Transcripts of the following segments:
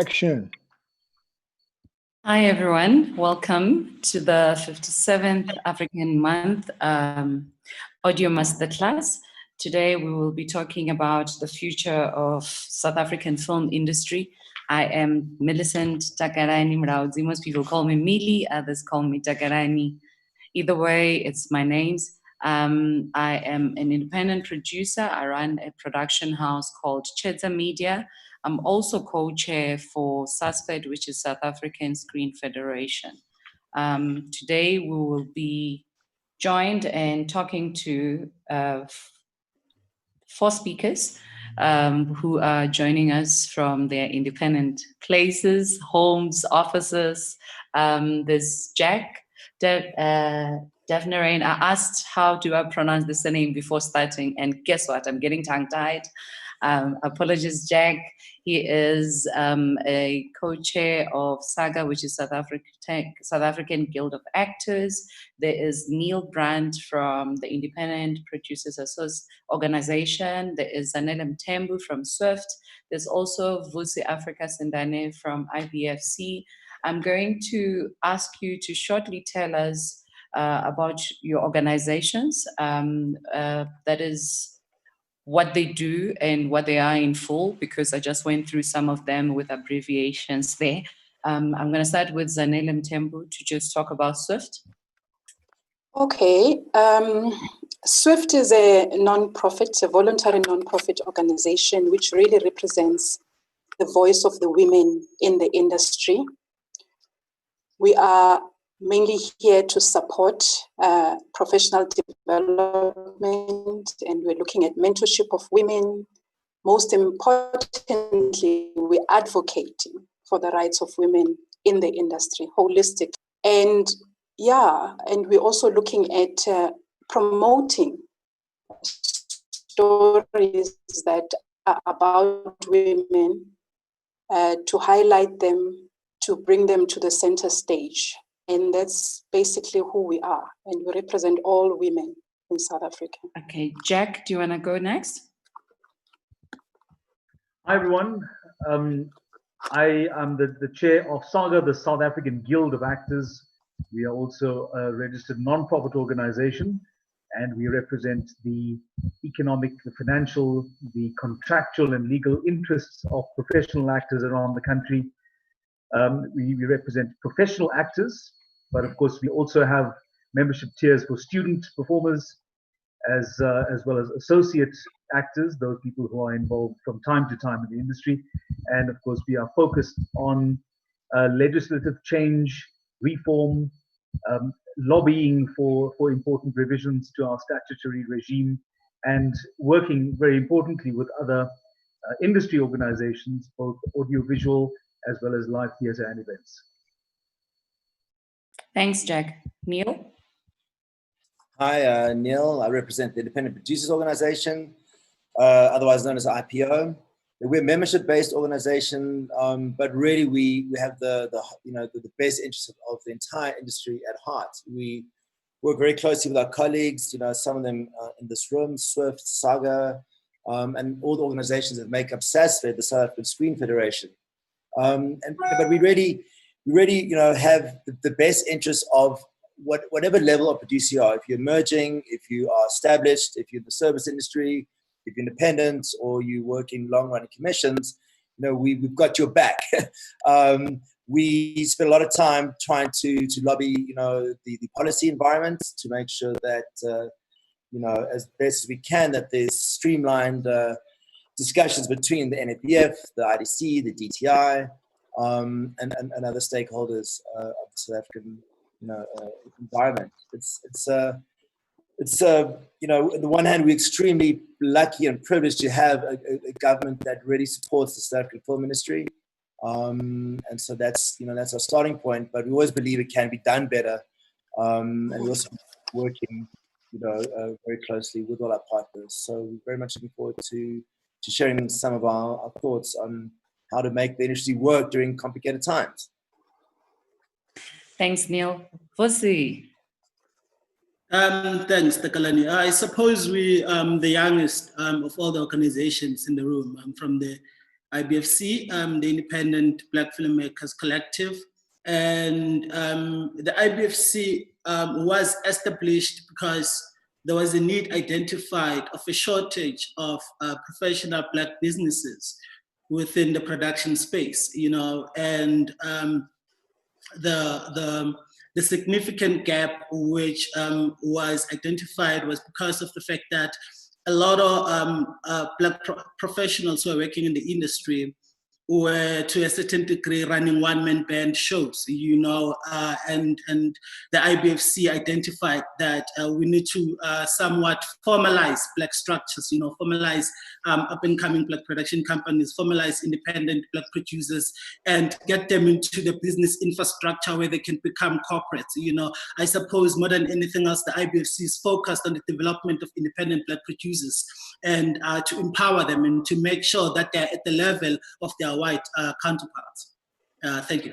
Action. Hi, everyone. Welcome to the 57th African Month Audio Masterclass. Today, we will be talking about the future of South African film industry. I am Millicent Takarani Mraudzi. Most people call me Mili, others call me Takarani. Either way, it's my names. I am an independent producer. I run a production house called Cheta Media. I'm also co-chair for SASFED, which is South African Screen Federation. Today, we will be joined and talking to 4 speakers who are joining us from their independent places, homes, offices. There's Jack, Daphne Rain. I asked how do I pronounce the surname before starting, and guess what? I'm getting tongue-tied. Apologies, Jack. He is a co-chair of SAGA, which is South African Guild of Actors. There is Neil Brandt from the Independent Producers Organization. There is Zanele Mthembu from SWIFT. There's also Vusi Africa Sendane from IBFC. I'm going to ask you to shortly tell us about your organizations. That is what they do and what they are in full, because I just went through some of them with abbreviations there. I'm going to start with Zanele Mthembu to just talk about SWIFT. Okay. SWIFT is a non-profit, a voluntary non-profit organization which really represents the voice of the women in the industry. We are mainly here to support professional development, and we're looking at mentorship of women. Most importantly, we're advocating for the rights of women in the industry, holistic. And we're also looking at promoting stories that are about women, to highlight them, to bring them to the center stage. And that's basically who we are. And we represent all women in South Africa. Okay, Jack, do you want to go next? Hi, everyone. I am the chair of SAGA, the South African Guild of Actors. We are also a registered non-profit organization, and we represent the economic, the financial, the contractual and legal interests of professional actors around the country. We represent professional actors, but of course we also have membership tiers for student performers, as well as associate actors, those people who are involved from time to time in the industry. And of course we are focused on legislative change, reform, lobbying for important revisions to our statutory regime, and working very importantly with other industry organizations, both audiovisual as well as live theatre and events. Thanks, Jack. Neil? Hi, Neil. I represent the Independent Producers Organization, otherwise known as IPO. We're a membership-based organization, but really we have the best interest of the entire industry at heart. We work very closely with our colleagues, some of them in this room, SWIFT, SAGA, and all the organizations that make up SASFED, the South African Screen Federation. But we really have the best interest of whatever level of producer you are. If you're emerging, if you are established, if you're in the service industry, if you're independent, or you work in long-running commissions, we've got your back. We spend a lot of time trying to lobby, the policy environment to make sure that, as best as we can, that there's streamlined discussions between the NAPF, the IDC, the DTI, and other stakeholders of the South African, environment. On the one hand, we're extremely lucky and privileged to have a government that really supports the South African film industry, and so that's our starting point. But we always believe it can be done better, and we're also working, very closely with all our partners. So we're very much looking forward to sharing some of our thoughts on how to make the industry work during complicated times. Thanks, Neil. Vusi? Thanks, Takalani. I suppose we the youngest of all the organizations in the room. I'm from the IBFC, the Independent Black Filmmakers Collective. And the IBFC was established because there was a need identified of a shortage of professional Black businesses within the production space, you know, and the significant gap which was identified was because of the fact that a lot of Black professionals who are working in the industry were to a certain degree running one-man band shows, you know, and the IBFC identified that we need to somewhat formalize Black structures, you know, formalize up-and-coming Black production companies, formalize independent Black producers, and get them into the business infrastructure where they can become corporates. You know, I suppose more than anything else, the IBFC is focused on the development of independent Black producers and to empower them and to make sure that they're at the level of their white counterparts. Thank you.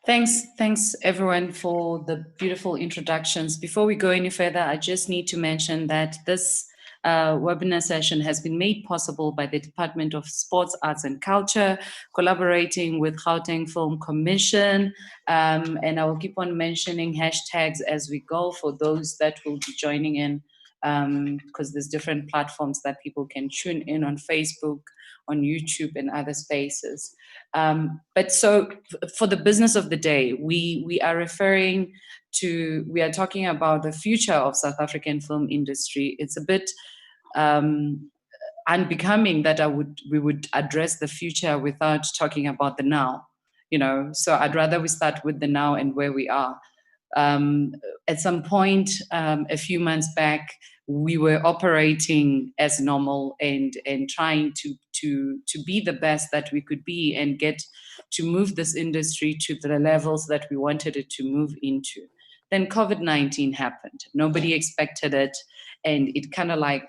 Thanks everyone for the beautiful introductions. Before we go any further, I just need to mention that this webinar session has been made possible by the Department of Sports, Arts and Culture, collaborating with Gauteng Film Commission. And I will keep on mentioning hashtags as we go for those that will be joining in, because there's different platforms that people can tune in on Facebook, on YouTube and other spaces. But so for the business of the day, we are talking about the future of South African film industry. It's a bit unbecoming that we would address the future without talking about the now, you know. So I'd rather we start with the now and where we are. At some point, a few months back, we were operating as normal and trying to be the best that we could be and get to move this industry to the levels that we wanted it to move into. Then COVID-19 happened. Nobody expected it, and it kind of like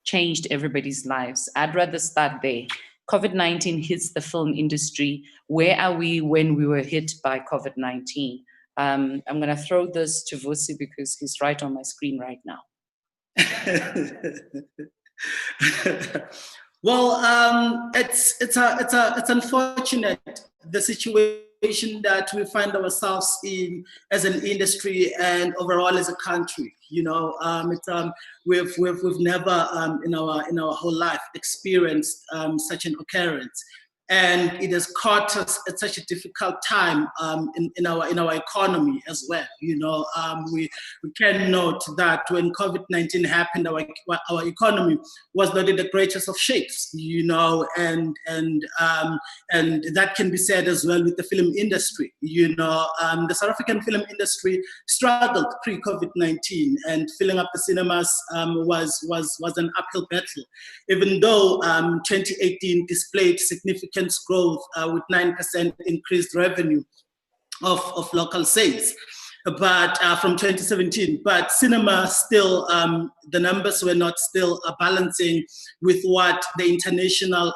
changed everybody's lives. I'd rather start there. COVID-19 hits the film industry. Where are we when we were hit by COVID-19? I'm going to throw this to Vusi because he's right on my screen right now. Well, it's unfortunate, the situation that we find ourselves in as an industry and overall as a country. You know, we've never in our whole life experienced such an occurrence. And it has caught us at such a difficult time in our economy as well. You know, we can note that when COVID-19 happened, our economy was not in the greatest of shapes. You know, and that can be said as well with the film industry. You know, the South African film industry struggled pre-COVID-19, and filling up the cinemas was an uphill battle. Even though 2018 displayed significant growth with 9% increased revenue of local sales, but from 2017. But cinema still, the numbers were not still balancing with what the international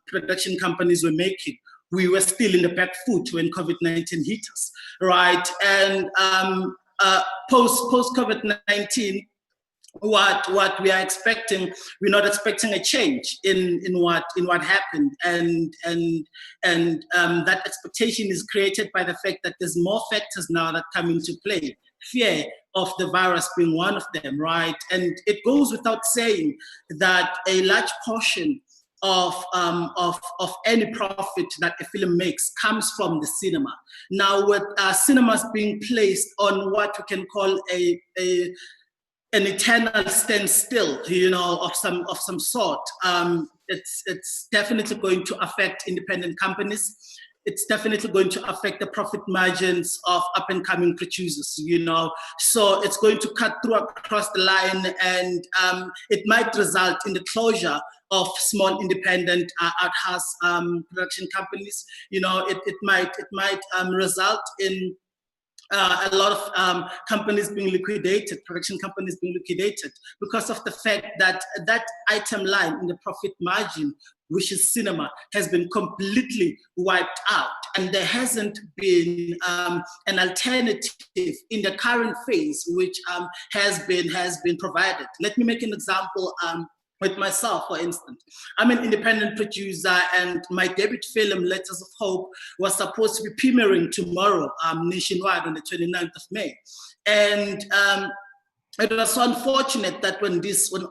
production companies were making. We were still in the back foot when COVID-19 hit us, right? And post COVID-19, what we are expecting, we're not expecting a change in what happened, and that expectation is created by the fact that there's more factors now that come into play. Fear of the virus being one of them, right? And it goes without saying that a large portion of any profit that a film makes comes from the cinema. Now, with cinemas being placed on what we can call an eternal standstill, you know, of some sort, it's definitely going to affect independent companies. It's definitely going to affect the profit margins of up-and-coming producers, you know. So it's going to cut through across the line, and it might result in the closure of small independent art house production companies. You know, it might result in a lot of companies being liquidated, production companies being liquidated, because of the fact that that item line in the profit margin, which is cinema, has been completely wiped out. And there hasn't been an alternative in the current phase, which has been provided. Let me make an example with myself, for instance. I'm an independent producer, and my debut film, Letters of Hope, was supposed to be premiering tomorrow nationwide on the 29th of May. And it was so unfortunate that when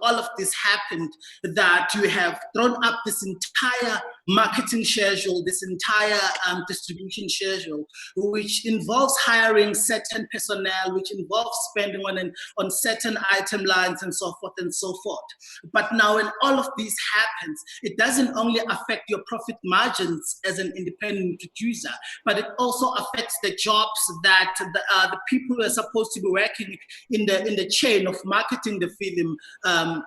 all of this happened, that you have thrown up this entire marketing schedule, this entire distribution schedule, which involves hiring certain personnel, which involves spending on certain item lines and so forth and so forth. But now when all of this happens, it doesn't only affect your profit margins as an independent producer, but it also affects the jobs that the people who are supposed to be working in the chain of marketing the film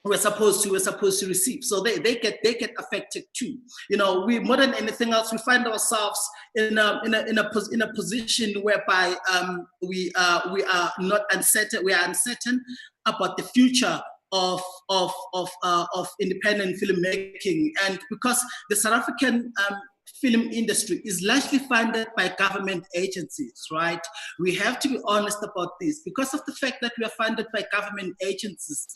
we're supposed to receive. So they get affected too. You know, we more than anything else, we find ourselves in a position whereby we are not uncertain. We are uncertain about the future of independent filmmaking, and because the South African film industry is largely funded by government agencies, right? We have to be honest about this. Because of the fact that we are funded by government agencies,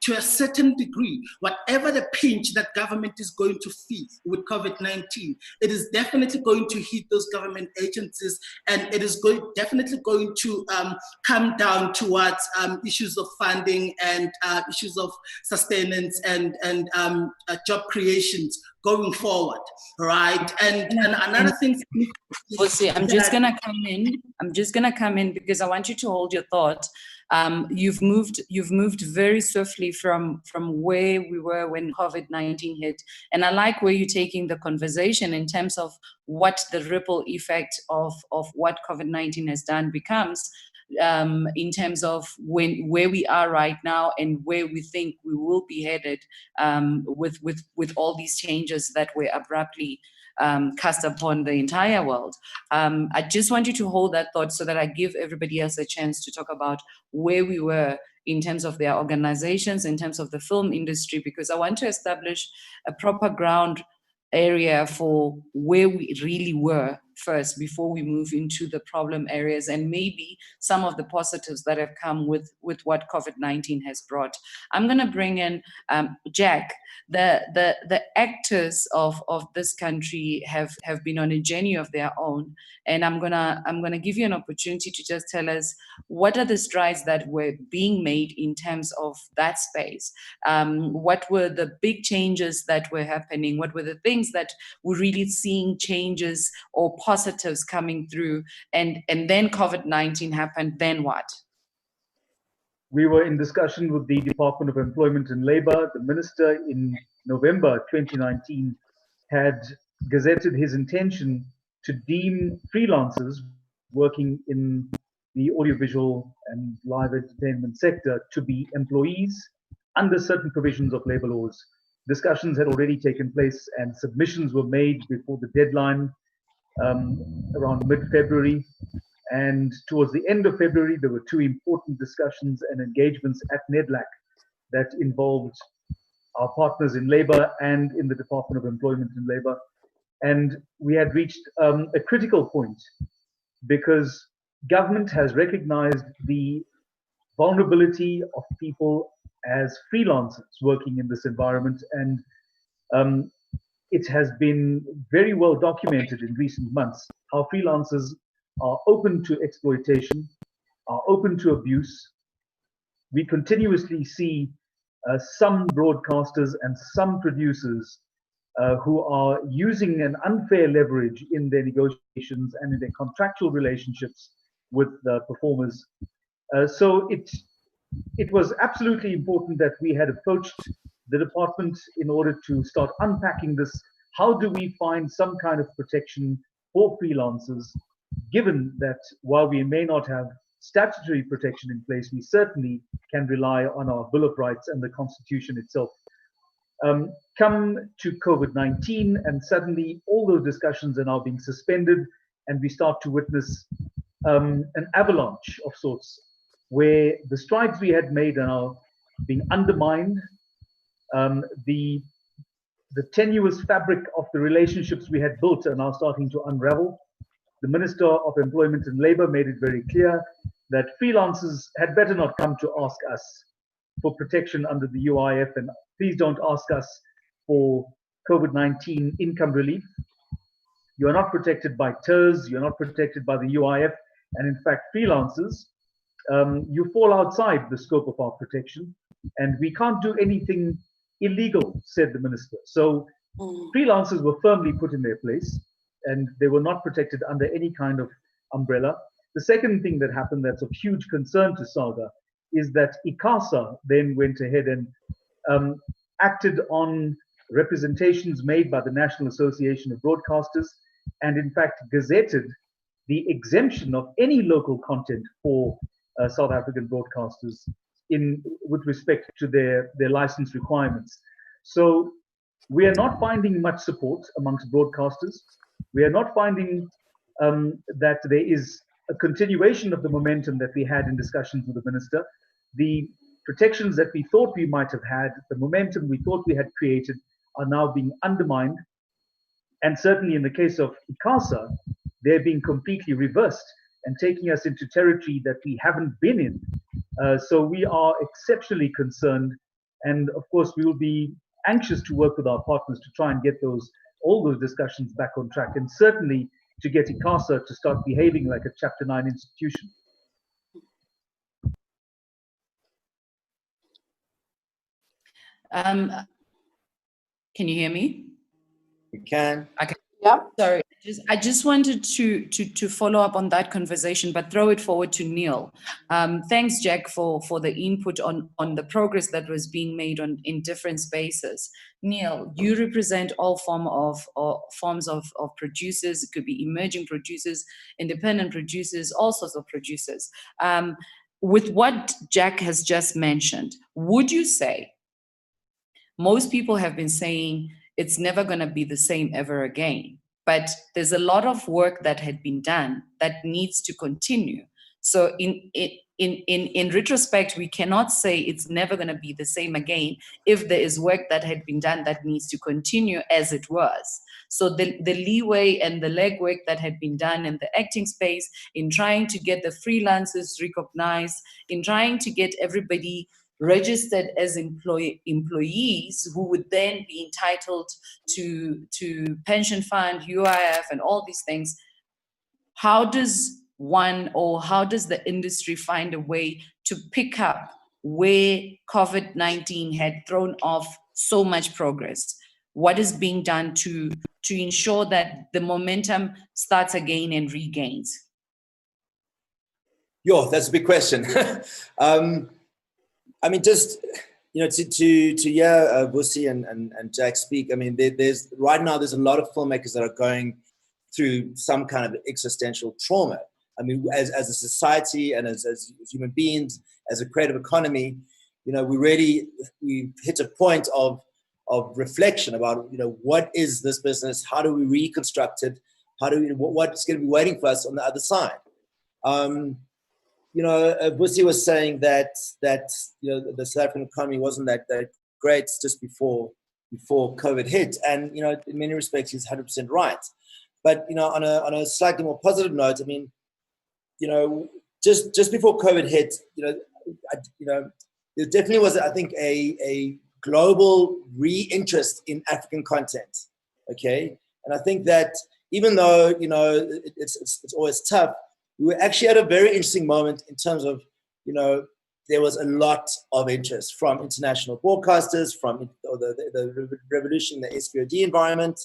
to a certain degree, whatever the pinch that government is going to feel with COVID-19, it is definitely going to hit those government agencies, and it is definitely going to come down towards issues of funding and issues of sustenance and job creations going forward, right? And another thing. Lucy, I'm just gonna come in because I want you to hold your thought. You've moved very swiftly from where we were when COVID-19 hit, and I like where you're taking the conversation in terms of what the ripple effect of what COVID-19 has done becomes. In terms of where we are right now and where we think we will be headed with all these changes that were abruptly cast upon the entire world. I just want you to hold that thought so that I give everybody else a chance to talk about where we were in terms of their organizations, in terms of the film industry, because I want to establish a proper ground area for where we really were first before we move into the problem areas and maybe some of the positives that have come with what COVID-19 has brought. I'm going to bring in Jack. The actors of this country have been on a journey of their own, and I'm gonna give you an opportunity to just tell us what are the strides that were being made in terms of that space. What were the big changes that were happening? What were the things that we're really seeing changes or positives coming through? And then COVID-19 happened. Then what? We were in discussion with the Department of Employment and Labor. The minister in November 2019 had gazetted his intention to deem freelancers working in the audiovisual and live entertainment sector to be employees under certain provisions of labor laws. Discussions had already taken place and submissions were made before the deadline around mid-February. And towards the end of February, there were two important discussions and engagements at NEDLAC that involved our partners in labor and in the Department of Employment and Labor. And we had reached a critical point because government has recognized the vulnerability of people as freelancers working in this environment. And it has been very well documented in recent months how freelancers are open to exploitation, are open to abuse. We continuously see some broadcasters and some producers who are using an unfair leverage in their negotiations and in their contractual relationships with the performers. So it was absolutely important that we had approached the department in order to start unpacking this. How do we find some kind of protection for freelancers, given that while we may not have statutory protection in place, we certainly can rely on our Bill of Rights and the Constitution itself. Come to COVID-19, and suddenly all those discussions are now being suspended, and we start to witness an avalanche of sorts, where the strides we had made are now being undermined. The tenuous fabric of the relationships we had built are now starting to unravel. The Minister of Employment and Labor made it very clear that freelancers had better not come to ask us for protection under the UIF and please don't ask us for COVID-19 income relief. You are not protected by TERS, you're not protected by the UIF, and in fact, freelancers, you fall outside the scope of our protection, and we can't do anything illegal, said the minister. So freelancers were firmly put in their place, and they were not protected under any kind of umbrella. The second thing that happened that's of huge concern to SAGA is that ICASA then went ahead and acted on representations made by the National Association of Broadcasters, and in fact gazetted the exemption of any local content for South African broadcasters with respect to their license requirements. So we are not finding much support amongst broadcasters. We are not finding that there is a continuation of the momentum that we had in discussions with the minister. The protections that we thought we might have had, the momentum we thought we had created, are now being undermined. And certainly in the case of ICASA, they're being completely reversed and taking us into territory that we haven't been in. So we are exceptionally concerned. And of course, we will be anxious to work with our partners to try and get all those discussions back on track, and certainly to get ICASA to start behaving like a Chapter 9 institution. Can you hear me? You can. Okay. Yeah. Sorry, I just wanted to follow up on that conversation, but throw it forward to Neil. Thanks, Jack, for the input on the progress that was being made in different spaces. Neil, you represent all forms of producers. It could be emerging producers, independent producers, all sorts of producers. With what Jack has just mentioned, would you say most people have been saying it's never going to be the same ever again, but there's a lot of work that had been done that needs to continue. So in retrospect, we cannot say it's never going to be the same again if there is work that had been done that needs to continue as it was. So the leeway and the legwork that had been done in the acting space, in trying to get the freelancers recognized, in trying to get everybody registered as employees who would then be entitled to pension fund, UIF, and all these things. How does the industry find a way to pick up where COVID-19 had thrown off so much progress? What is being done to ensure that the momentum starts again and regains? That's a big question. I mean, just, to hear Vusi and Jack speak, I mean, right now there's a lot of filmmakers that are going through some kind of existential trauma. I mean, as a society and as human beings, as a creative economy, we hit a point of reflection about, what is this business? How do we reconstruct it? What's going to be waiting for us on the other side? Vusi was saying that the South African economy wasn't that great just before COVID hit, and in many respects he's 100% right. But on a slightly more positive note, I mean, just before COVID hit, there definitely was, I think, a global re-interest in African content. Okay, and I think that even though it's always tough, we were actually at a very interesting moment in terms of, there was a lot of interest from international broadcasters, from the revolution in the SVOD environment.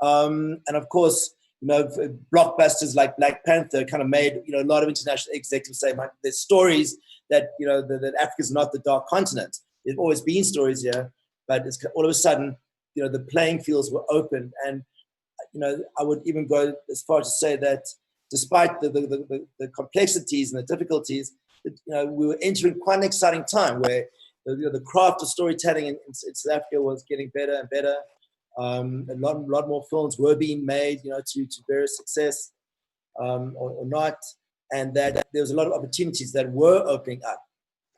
And of course, blockbusters like Black Panther kind of made, a lot of international executives say, there's stories that, that Africa's not the dark continent. There've always been stories here, but it's all of a sudden, the playing fields were open. And, I would even go as far to say that despite the complexities and the difficulties, we were entering quite an exciting time where the craft of storytelling in South Africa was getting better and better. A lot more films were being made, to various success or not, and that there was a lot of opportunities that were opening up.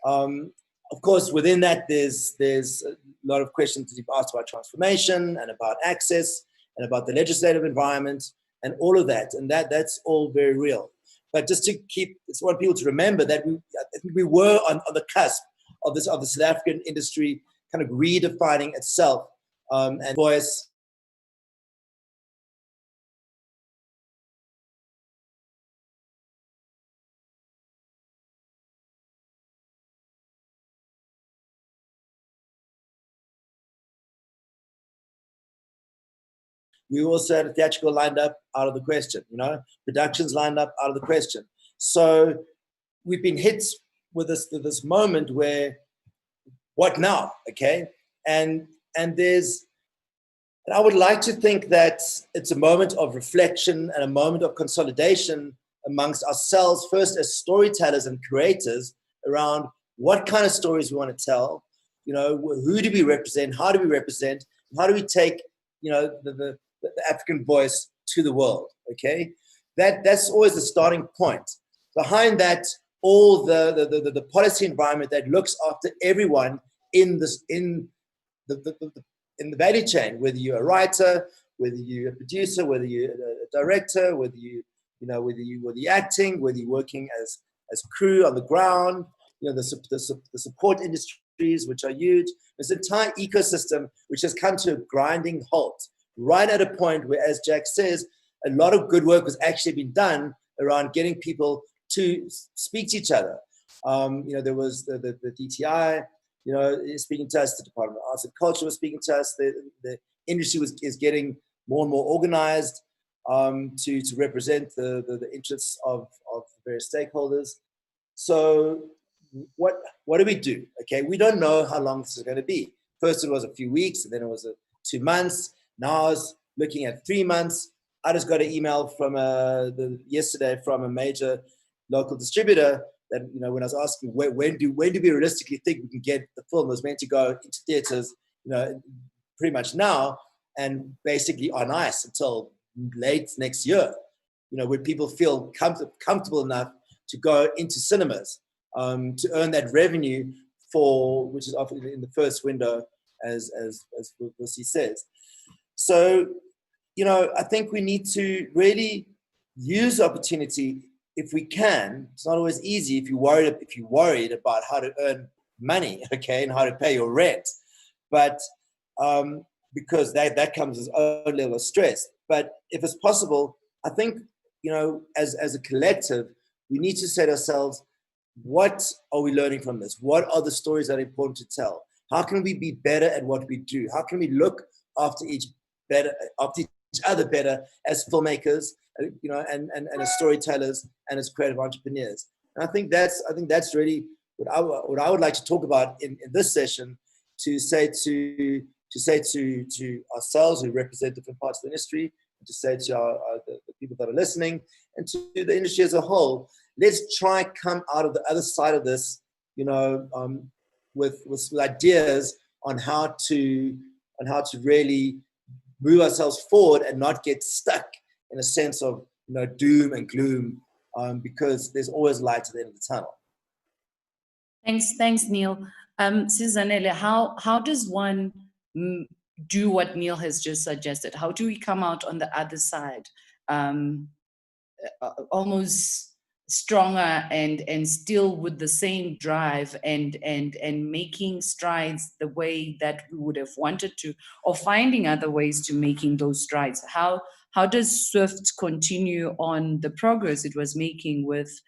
Of course, within that, there's a lot of questions to be asked about transformation and about access and about the legislative environment and all of that, and that's all very real. But just to just want people to remember that I think we were on the cusp of the South African industry kind of redefining itself and voice. We also had a theatrical lined up out of the question, productions lined up out of the question. So we've been hit with this moment where, what now? Okay. And I would like to think that it's a moment of reflection and a moment of consolidation amongst ourselves, first as storytellers and creators, around what kind of stories we want to tell, who do we represent, how do we represent, how do we take, the African voice to the world, okay? That's always the starting point. Behind that, all the policy environment that looks after everyone in the value chain, whether you're a writer, whether you're a producer, whether you're a director, whether you're acting, whether you're working as crew on the ground, the support industries, which are huge. This entire ecosystem, which has come to a grinding halt, right at a point where, as Jack says, a lot of good work was actually being done around getting people to speak to each other. There was the DTI, speaking to us, the Department of Arts and Culture was speaking to us, the industry is getting more and more organized to represent the interests of various stakeholders. So what do we do? Okay, we don't know how long this is going to be. First it was a few weeks, and then it was 2 months. Now I was looking at 3 months. I just got an email from yesterday from a major local distributor that, when I was asking when do we realistically think we can get the film, it was meant to go into theaters, pretty much now, and basically on ice until late next year, when people feel comfortable enough to go into cinemas, to earn that revenue which is often in the first window, as Lucy says. So, I think we need to really use the opportunity if we can. It's not always easy if you're worried about how to earn money, okay, and how to pay your rent, but because that comes as its own level of stress. But if it's possible, I think, as a collective, we need to say to ourselves, what are we learning from this? What are the stories that are important to tell? How can we be better at what we do? How can we look after each other better as filmmakers, and as storytellers and as creative entrepreneurs? And I think that's really what I would like to talk about in this session, to say to ourselves who represent different parts of the industry, and to say to the people that are listening, and to the industry as a whole, let's try come out of the other side of this, with ideas on how to really move ourselves forward and not get stuck in a sense of doom and gloom, because there's always light at the end of the tunnel. Thanks, Neil. Sizanele, how does one do what Neil has just suggested? How do we come out on the other side, almost stronger and still with the same drive and making strides the way that we would have wanted to, or finding other ways to making those strides? How does Swift continue on the progress it was making with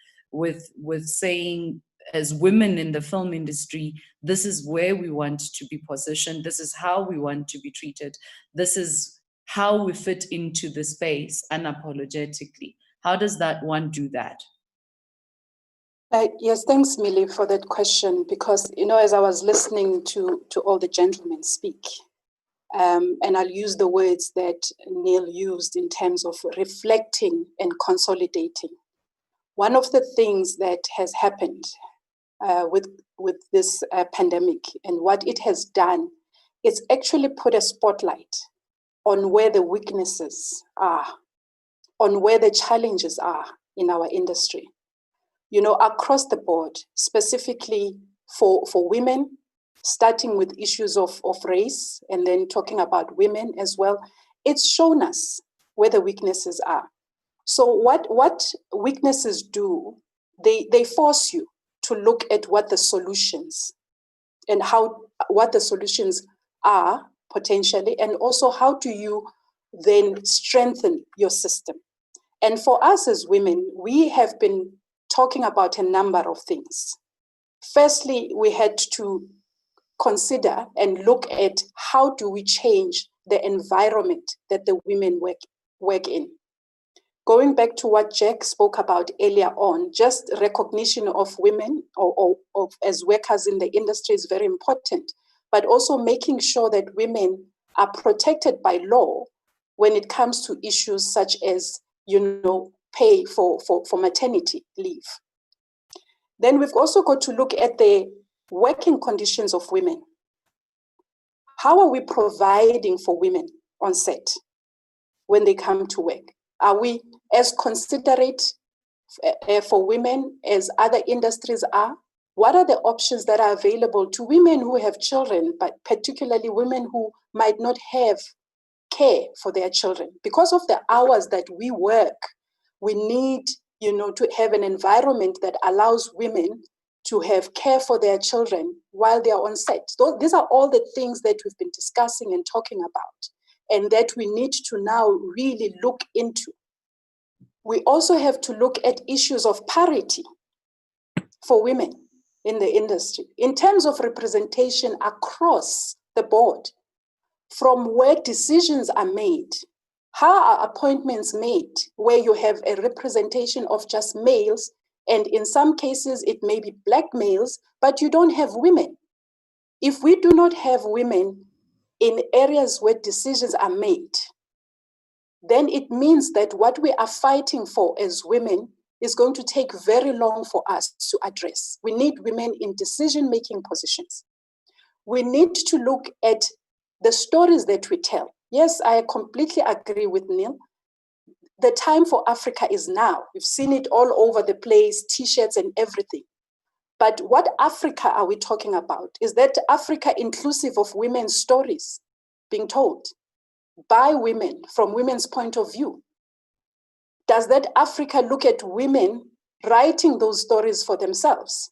saying, as women in the film industry, this is where we want to be positioned, this is how we want to be treated, this is how we fit into the space unapologetically? How does that one do that? Yes, thanks, Millie, for that question, because, as I was listening to all the gentlemen speak, and I'll use the words that Neil used in terms of reflecting and consolidating. One of the things that has happened with this pandemic and what it has done, it's actually put a spotlight on where the weaknesses are, on where the challenges are in our industry. Across the board, specifically for women, starting with issues of race and then talking about women as well, it's shown us where the weaknesses are. So what weaknesses do, they force you to look at what the solutions and how what the solutions are potentially, and also how do you then strengthen your system. And for us as women, we have been talking about a number of things. Firstly, we had to consider and look at how do we change the environment that the women work in. Going back to what Jack spoke about earlier on, just recognition of women or as workers in the industry is very important, but also making sure that women are protected by law when it comes to issues such as, pay for maternity leave. Then we've also got to look at the working conditions of women. How are we providing for women on set when they come to work? Are we as considerate for women as other industries are? What are the options that are available to women who have children, but particularly women who might not have care for their children? Because of the hours that we work, we need, to have an environment that allows women to have care for their children while they are on set. So these are all the things that we've been discussing and talking about, and that we need to now really look into. We also have to look at issues of parity for women in the industry in terms of representation across the board, from where decisions are made. How are appointments made where you have a representation of just males, and in some cases it may be black males, but you don't have women? If we do not have women in areas where decisions are made, then it means that what we are fighting for as women is going to take very long for us to address. We need women in decision-making positions. We need to look at the stories that we tell. Yes, I completely agree with Neil. The time for Africa is now. We've seen it all over the place, T-shirts and everything. But what Africa are we talking about? Is that Africa inclusive of women's stories being told by women from women's point of view? Does that Africa look at women writing those stories for themselves?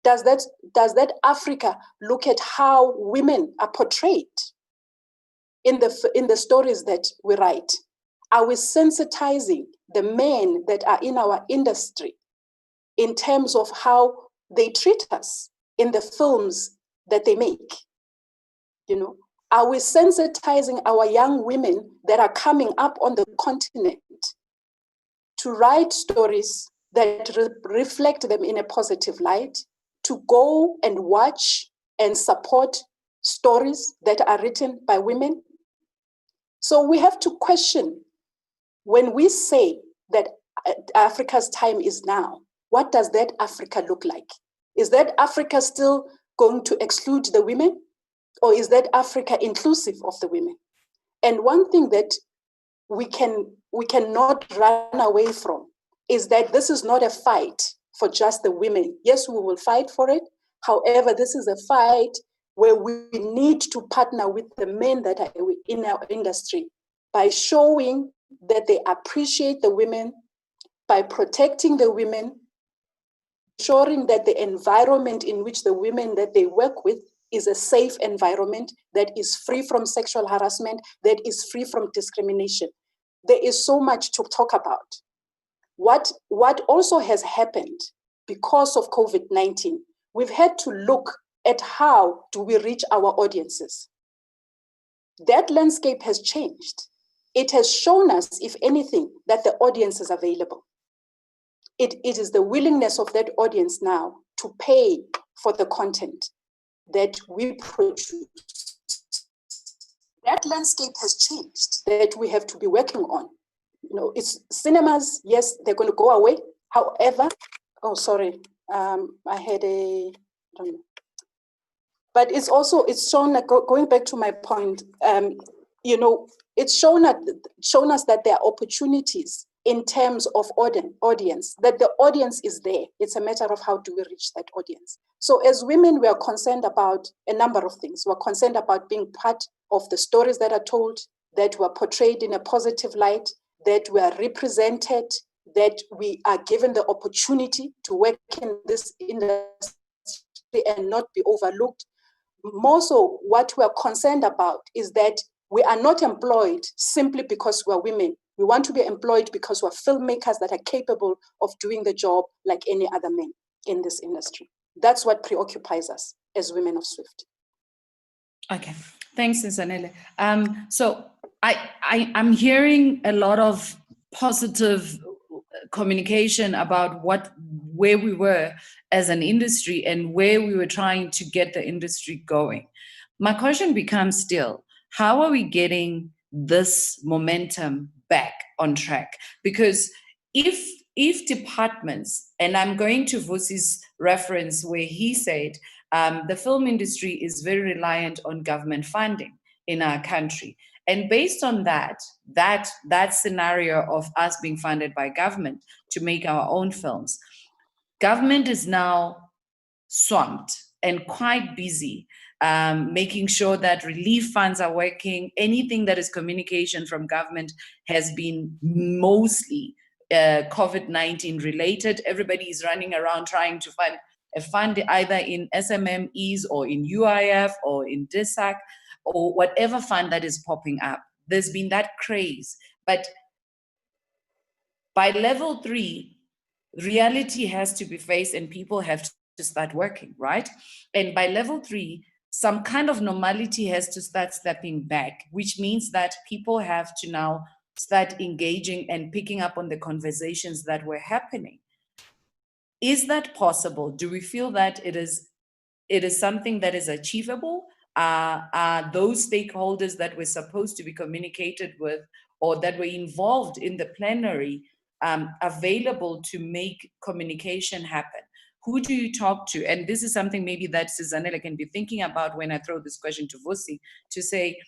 Does that Africa look at how women are portrayed in the stories that we write? Are we sensitizing the men that are in our industry in terms of how they treat us in the films that they make? Are we sensitizing our young women that are coming up on the continent to write stories that reflect them in a positive light, to go and watch and support stories that are written by women? So we have to question, when we say that Africa's time is now, what does that Africa look like? Is that Africa still going to exclude the women? Or is that Africa inclusive of the women? And one thing that we cannot run away from is that this is not a fight for just the women. Yes, we will fight for it. However, this is a fight where we need to partner with the men that are in our industry by showing that they appreciate the women, by protecting the women, ensuring that the environment in which the women that they work with is a safe environment that is free from sexual harassment, that is free from discrimination. There is so much to talk about. What also has happened because of COVID-19, we've had to look at how do we reach our audiences. That landscape has changed. It has shown us, if anything, that the audience is available. It is the willingness of that audience now to pay for the content that we produce. That landscape has changed that we have to be working on. It's cinemas, yes, they're going to go away. However, I had I don't know. But it's shown, like, going back to my point, it's shown us that there are opportunities in terms of audience, that the audience is there. It's a matter of how do we reach that audience. So as women, we are concerned about a number of things. We're concerned about being part of the stories that are told, that were portrayed in a positive light, that we are represented, that we are given the opportunity to work in this industry and not be overlooked. more so what we're concerned about is that we are not employed simply because we're women. We want to be employed because we're filmmakers that are capable of doing the job like any other men in this industry. That's what preoccupies us as women of Swift. Okay, thanks, Nsanele. So I'm hearing a lot of positive communication about where we were as an industry and where we were trying to get the industry going. My question becomes still, how are we getting this momentum back on track? Because if departments, and I'm going to Vusi's reference where he said the film industry is very reliant on government funding in our country. And based on that scenario of us being funded by government to make our own films, government is now swamped and quite busy making sure that relief funds are working. Anything that is communication from government has been mostly COVID-19 related. Everybody is running around trying to find a fund either in SMMEs or in UIF or in DISAC or whatever fund that is popping up. There's been that craze. But by level 3, reality has to be faced and people have to start working, right? And by level 3, some kind of normality has to start stepping back, which means that people have to now start engaging and picking up on the conversations that were happening. Is that possible? Do we feel that it is something that is achievable? Are those stakeholders that were supposed to be communicated with or that were involved in the plenary available to make communication happen? Who do you talk to? And this is something maybe that Susanella can be thinking about when I throw this question to Vusi, to say,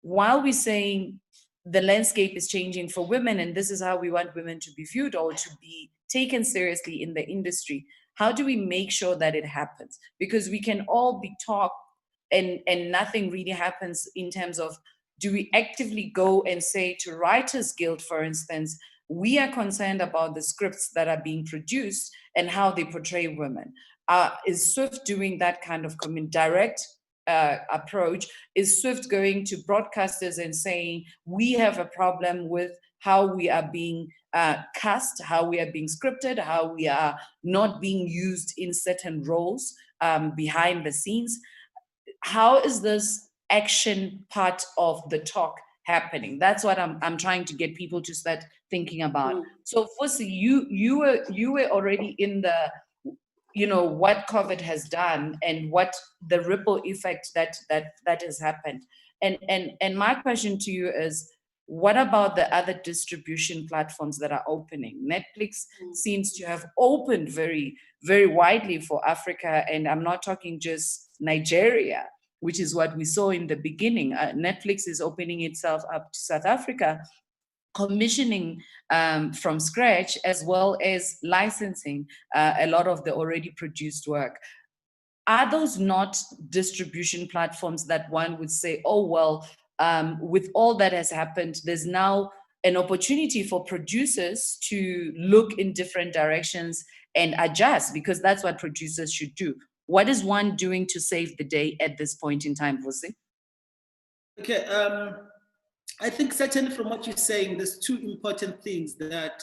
while we're saying the landscape is changing for women and this is how we want women to be viewed or to be taken seriously in the industry, how do we make sure that it happens? Because we can all be taught and nothing really happens in terms of, do we actively go and say to Writers Guild, for instance, we are concerned about the scripts that are being produced and how they portray women. Is Swift doing that kind of direct approach? Is Swift going to broadcasters and saying, we have a problem with how we are being cast, how we are being scripted, how we are not being used in certain roles behind the scenes? How is this action part of the talk happening? That's what I'm trying to get people to start thinking about. So firstly, you were already in the, what COVID has done and what the ripple effect that has happened. And my question to you is, what about the other distribution platforms that are opening? Netflix seems to have opened very, very widely for Africa, and I'm not talking just Nigeria, which is what we saw in the beginning. Netflix is opening itself up to South Africa, commissioning from scratch, as well as licensing a lot of the already produced work. Are those not distribution platforms that one would say, oh, well, with all that has happened, there's now an opportunity for producers to look in different directions and adjust, because that's what producers should do. What is one doing to save the day at this point in time, Vusi? Okay, I think certainly from what you're saying, there's two important things that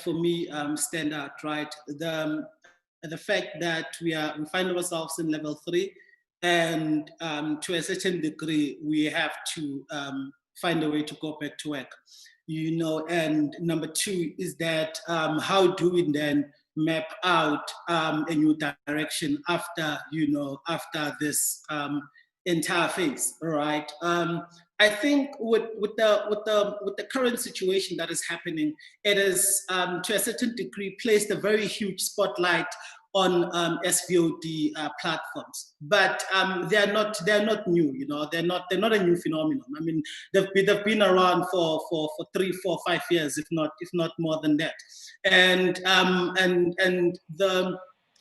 for me stand out, right? The fact that we find ourselves in level 3, and to a certain degree, we have to find a way to go back to work, and number 2 is that how do we then map out a new direction after this entire phase, right? I think with the current situation that is happening, it is to a certain degree placed a very huge spotlight on SVOD platforms, but they're not new. They're not a new phenomenon. I mean, they've been around for 3, 4, 5 years, if not more than that, and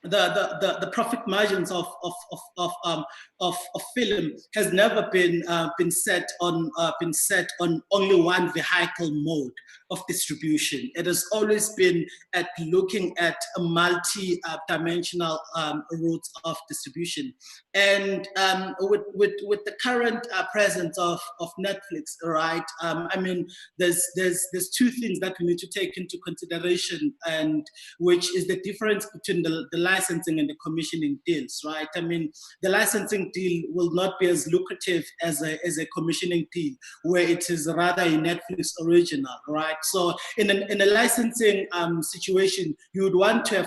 the profit margins of film has never been set on only one vehicle mode distribution. It has always been at looking at a multi-dimensional routes of distribution. And with the current presence of Netflix, right? I mean, there's two things that we need to take into consideration, and which is the difference between the licensing and the commissioning deals, right? I mean, the licensing deal will not be as lucrative as a commissioning deal, where it is rather a Netflix original, right? So in a licensing situation, you'd want to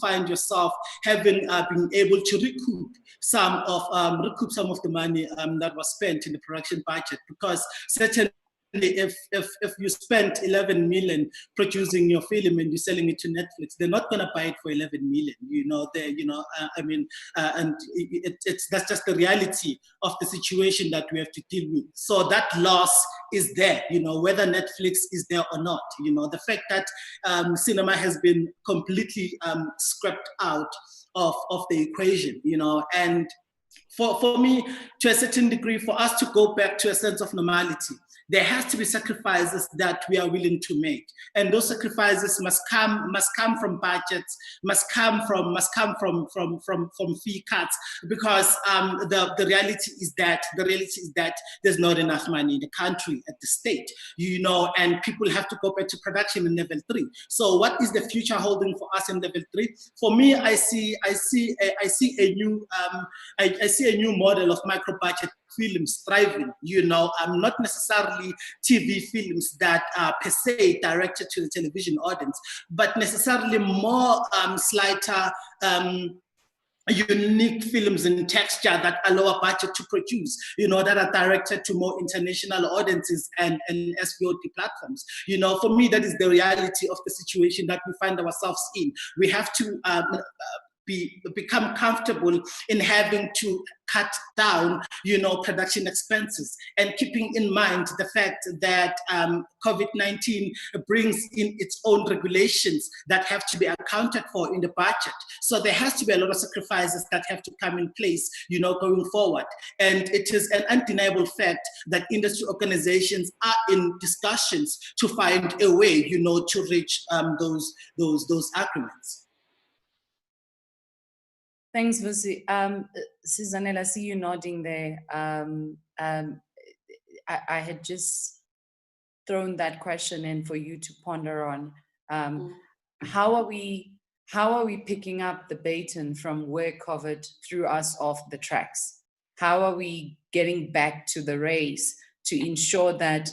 find yourself having been able to recoup some of the money that was spent in the production budget, because certainly if you spent 11 million producing your film and you're selling it to Netflix, they're not going to buy it for 11 million. That's just the reality of the situation that we have to deal with. So that loss is there, whether Netflix is there or not. The fact that cinema has been completely scrapped out of the equation, and for me, to a certain degree, for us to go back to a sense of normality, there has to be sacrifices that we are willing to make, and those sacrifices must come from budgets, must come from fee cuts, because the reality is that there's not enough money in the country at the state, and people have to go back to production in level 3. So what is the future holding for us in level 3? For me, I see a new model of micro budget films thriving, not necessarily TV films that are per se directed to the television audience, but necessarily more slighter, unique films in texture that are lower budget to produce, that are directed to more international audiences and SVOD platforms. For me, that is the reality of the situation that we find ourselves in. We have to become comfortable in having to cut down, production expenses, and keeping in mind the fact that COVID-19 brings in its own regulations that have to be accounted for in the budget. So there has to be a lot of sacrifices that have to come in place, going forward. And it is an undeniable fact that industry organizations are in discussions to find a way, to reach those agreements. Thanks, Vusi. Susanelle, I see you nodding there. I had just thrown that question in for you to ponder on. How are we picking up the baton from where COVID threw us off the tracks? How are we getting back to the race to ensure that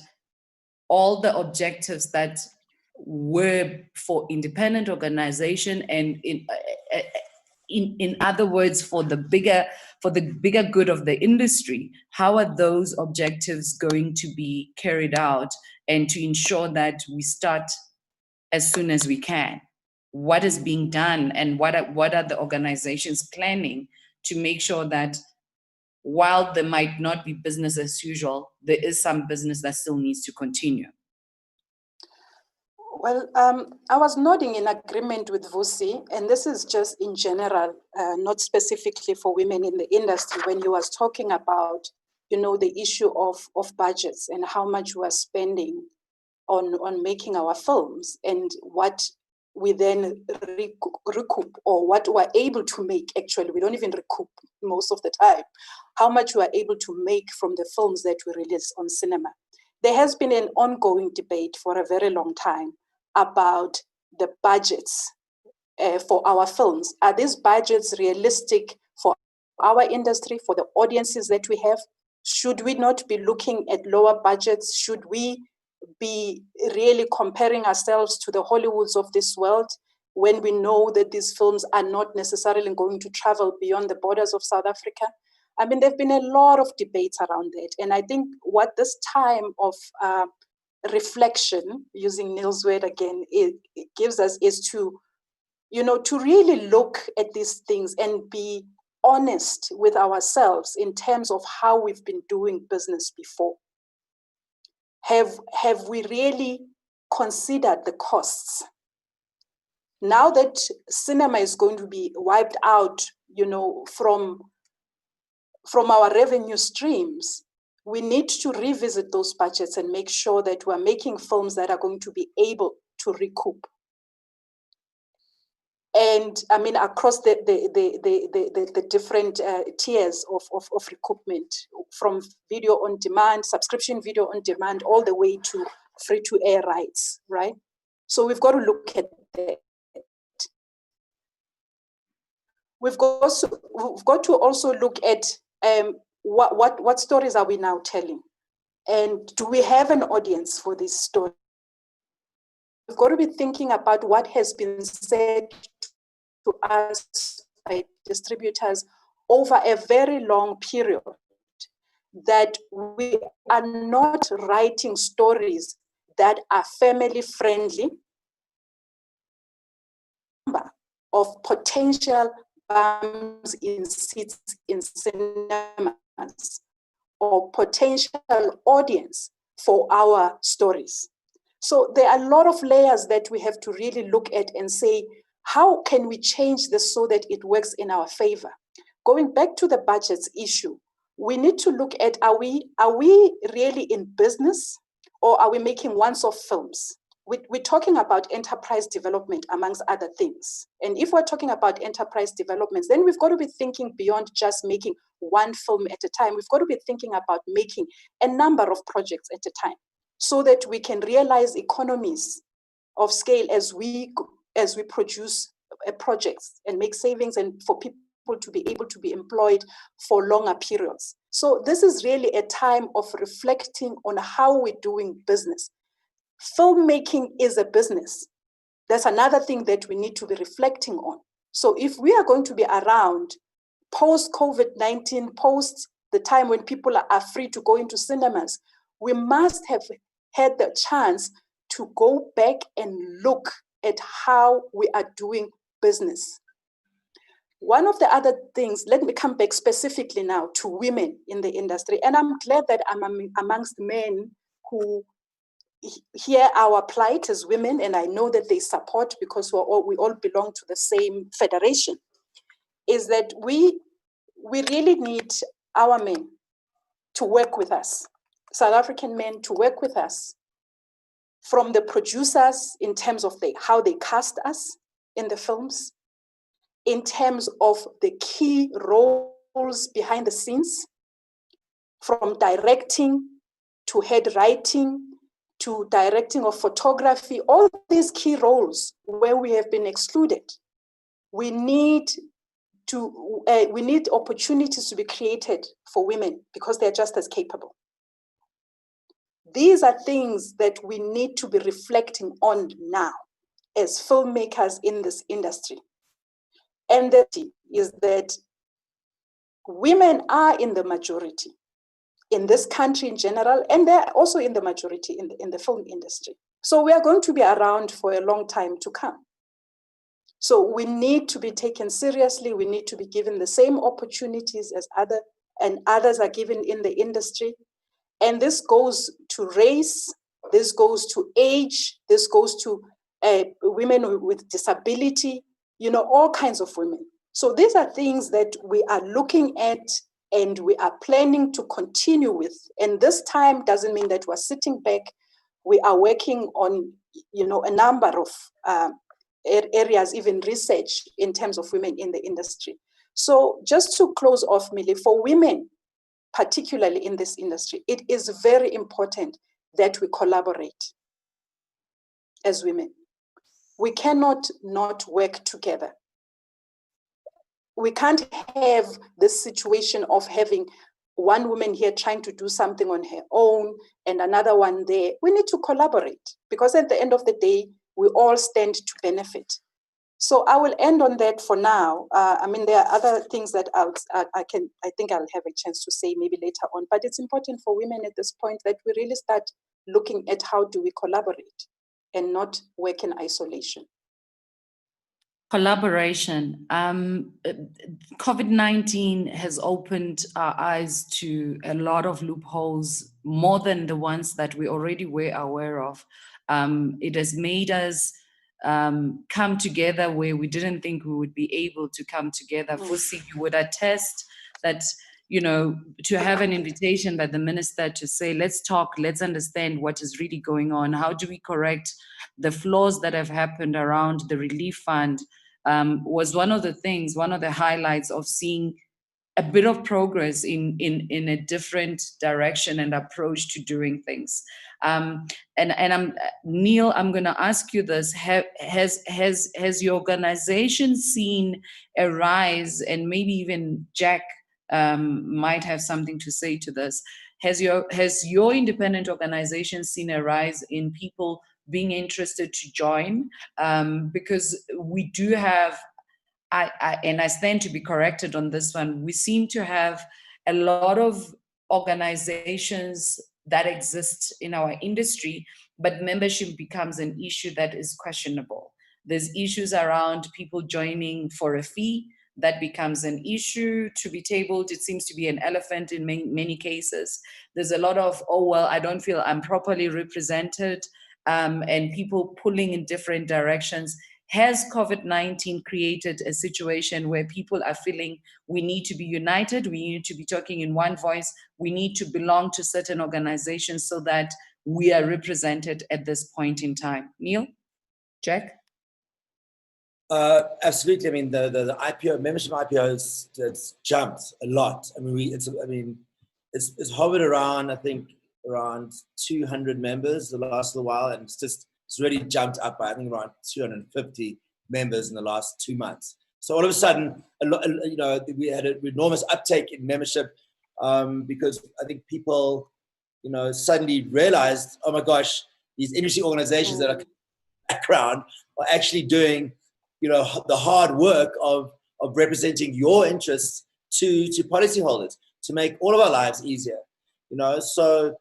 all the objectives that were for independent organization, and in other words, for the bigger good of the industry, how are those objectives going to be carried out, and to ensure that we start as soon as we can? What is being done, and what are the organizations planning to make sure that while there might not be business as usual, there is some business that still needs to continue? Well, I was nodding in agreement with Vusi, and this is just in general, not specifically for women in the industry, when he was talking about, the issue of budgets and how much we are spending on making our films, and what we then recoup, or what we're able to make. Actually, we don't even recoup most of the time, how much we are able to make from the films that we release on cinema. There has been an ongoing debate for a very long time about the budgets for our films. Are these budgets realistic for our industry, for the audiences that we have? Should we not be looking at lower budgets? Should we be really comparing ourselves to the Hollywoods of this world, when we know that these films are not necessarily going to travel beyond the borders of South Africa? I mean, there have been a lot of debates around that. And I think what this time of reflection, using Neil's word again, it gives us is to, to really look at these things and be honest with ourselves in terms of how we've been doing business before. Have we really considered the costs? Now that cinema is going to be wiped out, from our revenue streams, we need to revisit those budgets and make sure that we're making films that are going to be able to recoup. And I mean, across the different tiers of recoupment, from video on demand, subscription video on demand, all the way to free-to-air rights, right? So we've got to look at that. We've got to also look at what stories are we now telling? And do we have an audience for this story? We've got to be thinking about what has been said to us by distributors over a very long period, that we are not writing stories that are family friendly, of potential bums in seats in cinemas, or potential audience for our stories. So there are a lot of layers that we have to really look at and say, how can we change this so that it works in our favor? Going back to the budgets issue, we need to look at, are we really in business, or are we making once-off films? We're talking about enterprise development, amongst other things. And if we're talking about enterprise developments, then we've got to be thinking beyond just making one film at a time. We've got to be thinking about making a number of projects at a time, so that we can realize economies of scale as we produce projects and make savings, and for people to be able to be employed for longer periods. So this is really a time of reflecting on how we're doing business. Filmmaking is a business. That's another thing that we need to be reflecting on. So if we are going to be around post-COVID-19, post the time when people are free to go into cinemas, we must have had the chance to go back and look at how we are doing business. One of the other things, let me come back specifically now to women in the industry. And I'm glad that I'm amongst men who hear our plight as women, and I know that they support, because we all belong to the same federation, is that we really need our men to work with us, South African men to work with us, from the producers in terms of how they cast us in the films, in terms of the key roles behind the scenes, from directing to head writing, to directing of photography, all these key roles where we have been excluded. We need opportunities to be created for women, because they're just as capable. These are things that we need to be reflecting on now as filmmakers in this industry. And that is that women are in the majority in this country in general, and they're also in the majority in the film industry. So we are going to be around for a long time to come. So we need to be taken seriously. We need to be given the same opportunities as others are given in the industry. And this goes to race, this goes to age, this goes to women with disability, all kinds of women. So these are things that we are looking at and we are planning to continue with. And this time doesn't mean that we're sitting back. We are working on, a number of areas, even research in terms of women in the industry. So just to close off, Millie, for women, particularly in this industry, it is very important that we collaborate as women. We cannot not work together. We can't have this situation of having one woman here trying to do something on her own and another one there. We need to collaborate, because at the end of the day, we all stand to benefit. So I will end on that for now. There are other things that I think I'll have a chance to say maybe later on, but it's important for women at this point that we really start looking at how do we collaborate and not work in isolation. Collaboration. COVID-19 has opened our eyes to a lot of loopholes, more than the ones that we already were aware of. It has made us come together where we didn't think we would be able to come together. Fusi, you would attest that you know, to have an invitation by the minister to say, let's talk, let's understand what is really going on. How do we correct the flaws that have happened around the relief fund? Was one of the things, one of the highlights of seeing a bit of progress in a different direction and approach to doing things. And I'm Neil, I'm going to ask you this: has your organization seen a rise, and maybe even Jack might have something to say to this? Has your independent organization seen a rise in people being interested to join? Because we do have, and I stand to be corrected on this one, we seem to have a lot of organizations that exist in our industry, but membership becomes an issue that is questionable. There's issues around people joining for a fee. That becomes an issue to be tabled. It seems to be an elephant in many cases. There's a lot of, oh, well, I don't feel I'm properly represented, and people pulling in different directions. Has COVID-19 created a situation where people are feeling we need to be united, we need to be talking in one voice, we need to belong to certain organizations so that we are represented at this point in time? Neil? Jack? Absolutely. I mean, the IPO membership IPO it's jumped a lot. I mean, it's hovered around, I think, around 200 members the last little while, and it's really jumped up by, I think, around 250 members in the last 2 months. So all of a sudden, we had an enormous uptake in membership because I think people, suddenly realized, oh my gosh, these industry organizations that are background are actually doing, the hard work of representing your interests to policyholders to make all of our lives easier. So,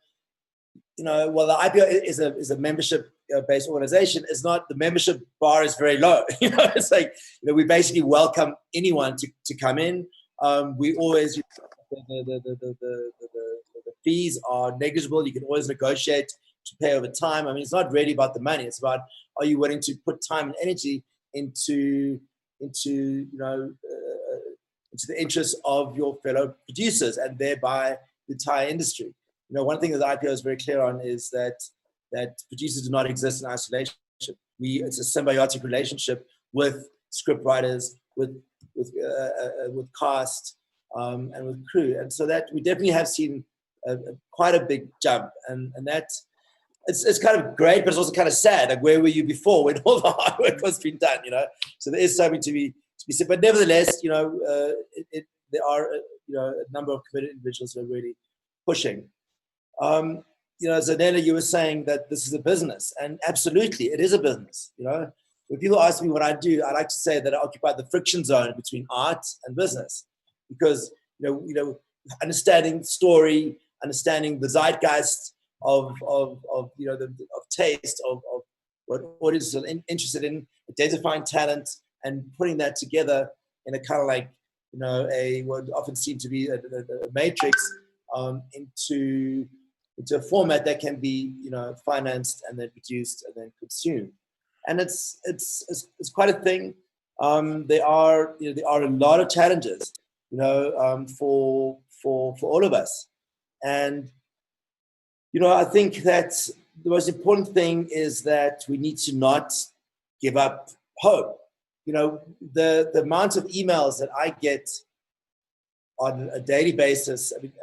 well, the IPO is a membership based organization. It's not, the membership bar is very low. It's like, we basically welcome anyone to come in. We always, the fees are negligible. You can always negotiate to pay over time. I mean, it's not really about the money. It's about, are you willing to put time and energy into the interests of your fellow producers and thereby the entire industry. One thing that the IPO is very clear on is that producers do not exist in isolation. It's a symbiotic relationship with script writers, with cast, and with crew, and so that we definitely have seen quite a big jump, and that it's kind of great, but it's also kind of sad. Like, where were you before when all the hard work was being done? So there is something to be said. But nevertheless, there are a number of committed individuals who are really pushing. Zanella, you were saying that this is a business, and absolutely, it is a business. When people ask me what I do, I like to say that I occupy the friction zone between art and business, because understanding story, understanding the zeitgeist of taste of what audiences are interested in, identifying talent, and putting that together in a kind of like what often seems to be a matrix into a format that can be financed and then produced and then consumed, and it's quite a thing. There are a lot of challenges for all of us, and I think that the most important thing is that we need to not give up hope. The amount of emails that I get on a daily basis, I mean,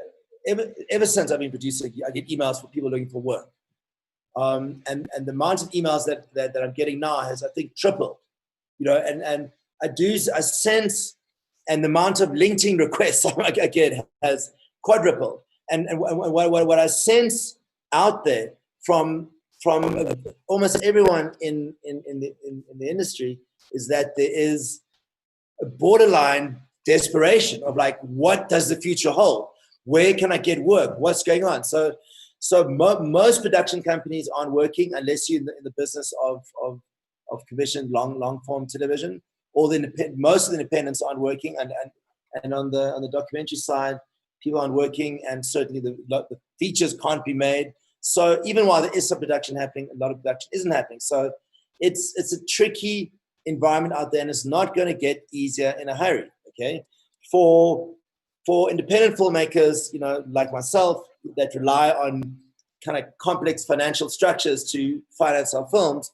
ever since I've been producing, I get emails from people looking for work. And the amount of emails that I'm getting now has, I think, tripled. And I sense, and the amount of LinkedIn requests I get has quadrupled. And what I sense out there from almost everyone in the industry is that there is a borderline desperation of like, what does the future hold? Where can I get work? What's going on? So most production companies aren't working unless you're in the business of commissioned long form television. Most of the independents aren't working, and on the documentary side, people aren't working, and certainly the features can't be made. So even while there is some production happening, a lot of production isn't happening. So it's a tricky environment out there, and it's not going to get easier in a hurry. Okay, for for independent filmmakers, you know, like myself, that rely on kind of complex financial structures to finance our films,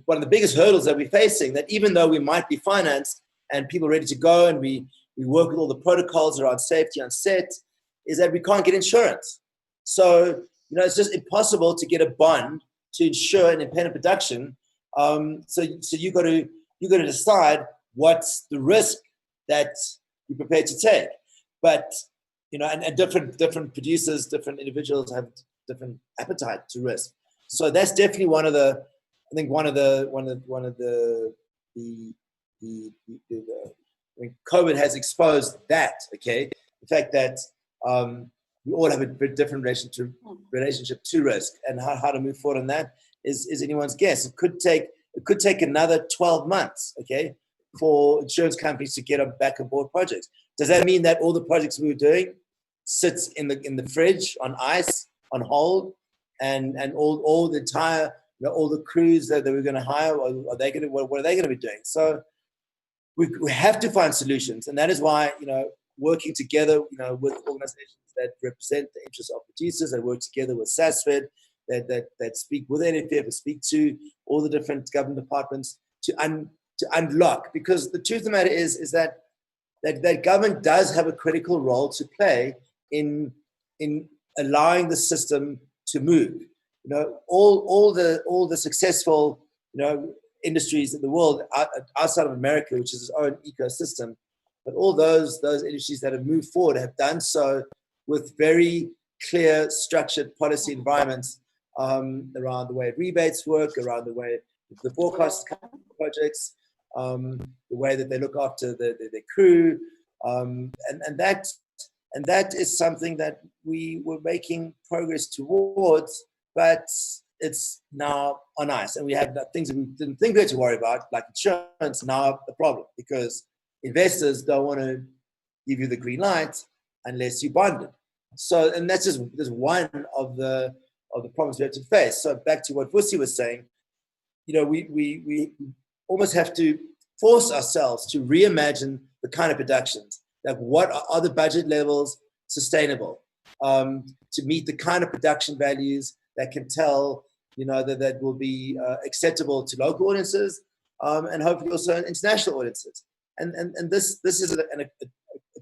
one of the biggest hurdles that we're facing, that even though we might be financed and people ready to go, and we work with all the protocols around safety on set, is that we can't get insurance. So, you know, it's just impossible to get a bond to insure an independent production. So you got to decide what's the risk that you're prepared to take. But, you know, and different producers, different individuals have different appetite to risk. So that's definitely one of the I mean, COVID has exposed that, okay? The fact that we all have a very different relationship to risk, and how to move forward on that is anyone's guess. It could take another 12 months, okay, for insurance companies to get back on board projects. Does that mean that all the projects we were doing sits in the fridge, on ice, on hold, and all the entire, you know, all the crews that we're going to hire, what are they going to be doing? So we have to find solutions, and that is why, you know, working together, you know, with organizations that represent the interests of producers, that work together with SASFED, that speak with NFF, and speak to all the different government departments to unlock. Because the truth of the matter is that government does have a critical role to play in allowing the system to move. You know, all the successful, you know, industries in the world outside of America, which is its own ecosystem, but all those industries that have moved forward have done so with very clear, structured policy environments around the way rebates work, around the way the broadcast projects, the way that they look after their crew, and that is something that we were making progress towards, but it's now on ice, and we have things that we didn't think we had to worry about, like insurance, now the problem, because investors don't want to give you the green light unless you bond it. So, and that's just one of the problems we have to face. So back to what Vusi was saying, you know, we almost have to force ourselves to reimagine the kind of productions. Like, what are the budget levels sustainable to meet the kind of production values that can tell, you know, that will be acceptable to local audiences, and hopefully also international audiences. And this is a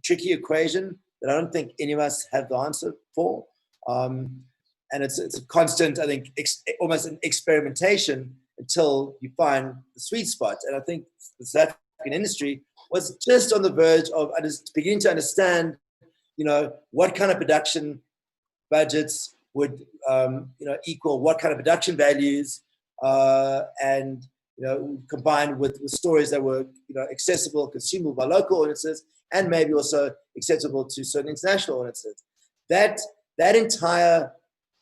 tricky equation that I don't think any of us have the answer for. And it's a constant, I think, almost an experimentation until you find the sweet spot. And I think the South African industry was just on the verge of beginning to understand, you know, what kind of production budgets would, you know, equal what kind of production values, and, you know, combined with stories that were, you know, accessible, consumable by local audiences, and maybe also accessible to certain international audiences. That entire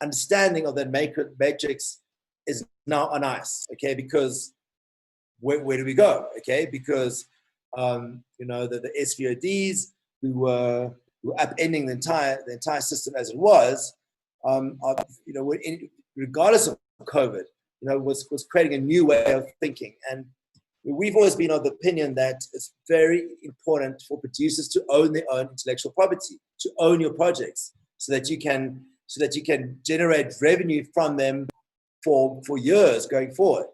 understanding of that matrix is now on ice, okay? Because where do we go, okay? Because you know, the SVODs who were upending the entire system as it was, you know, regardless of COVID, you know, was creating a new way of thinking. And we've always been of the opinion that it's very important for producers to own their own intellectual property, to own your projects, so that you can generate revenue from them for years going forward.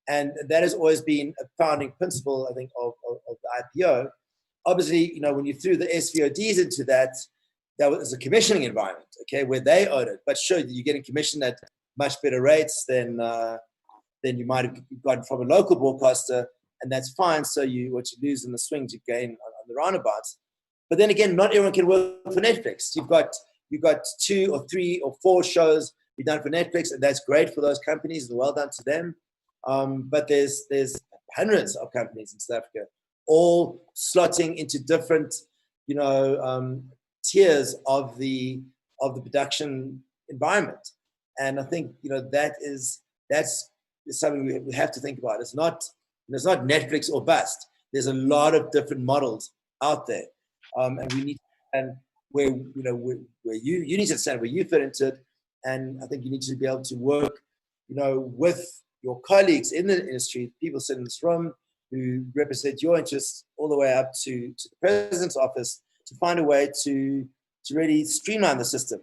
And that has always been a founding principle, I think, of the IPO. Obviously, you know, when you threw the SVODs into that was a commissioning environment, okay, where they own it. But sure, you're getting commissioned at much better rates than you might have gotten from a local broadcaster, and that's fine. So what you lose in the swings, you gain on the roundabouts. But then again, not everyone can work for Netflix. You've got 2 or 3 or 4 shows be done for Netflix, and that's great for those companies, and well done to them. But there's hundreds of companies in South Africa, all slotting into different, you know, tiers of the production environment. And I think, you know, that's something we have to think about. It's not Netflix or bust. There's a lot of different models out there, and we need to understand where you need to understand where you fit into it. And I think you need to be able to work, you know, with your colleagues in the industry, people sitting in this room who represent your interests, all the way up to the president's office, to find a way to really streamline the system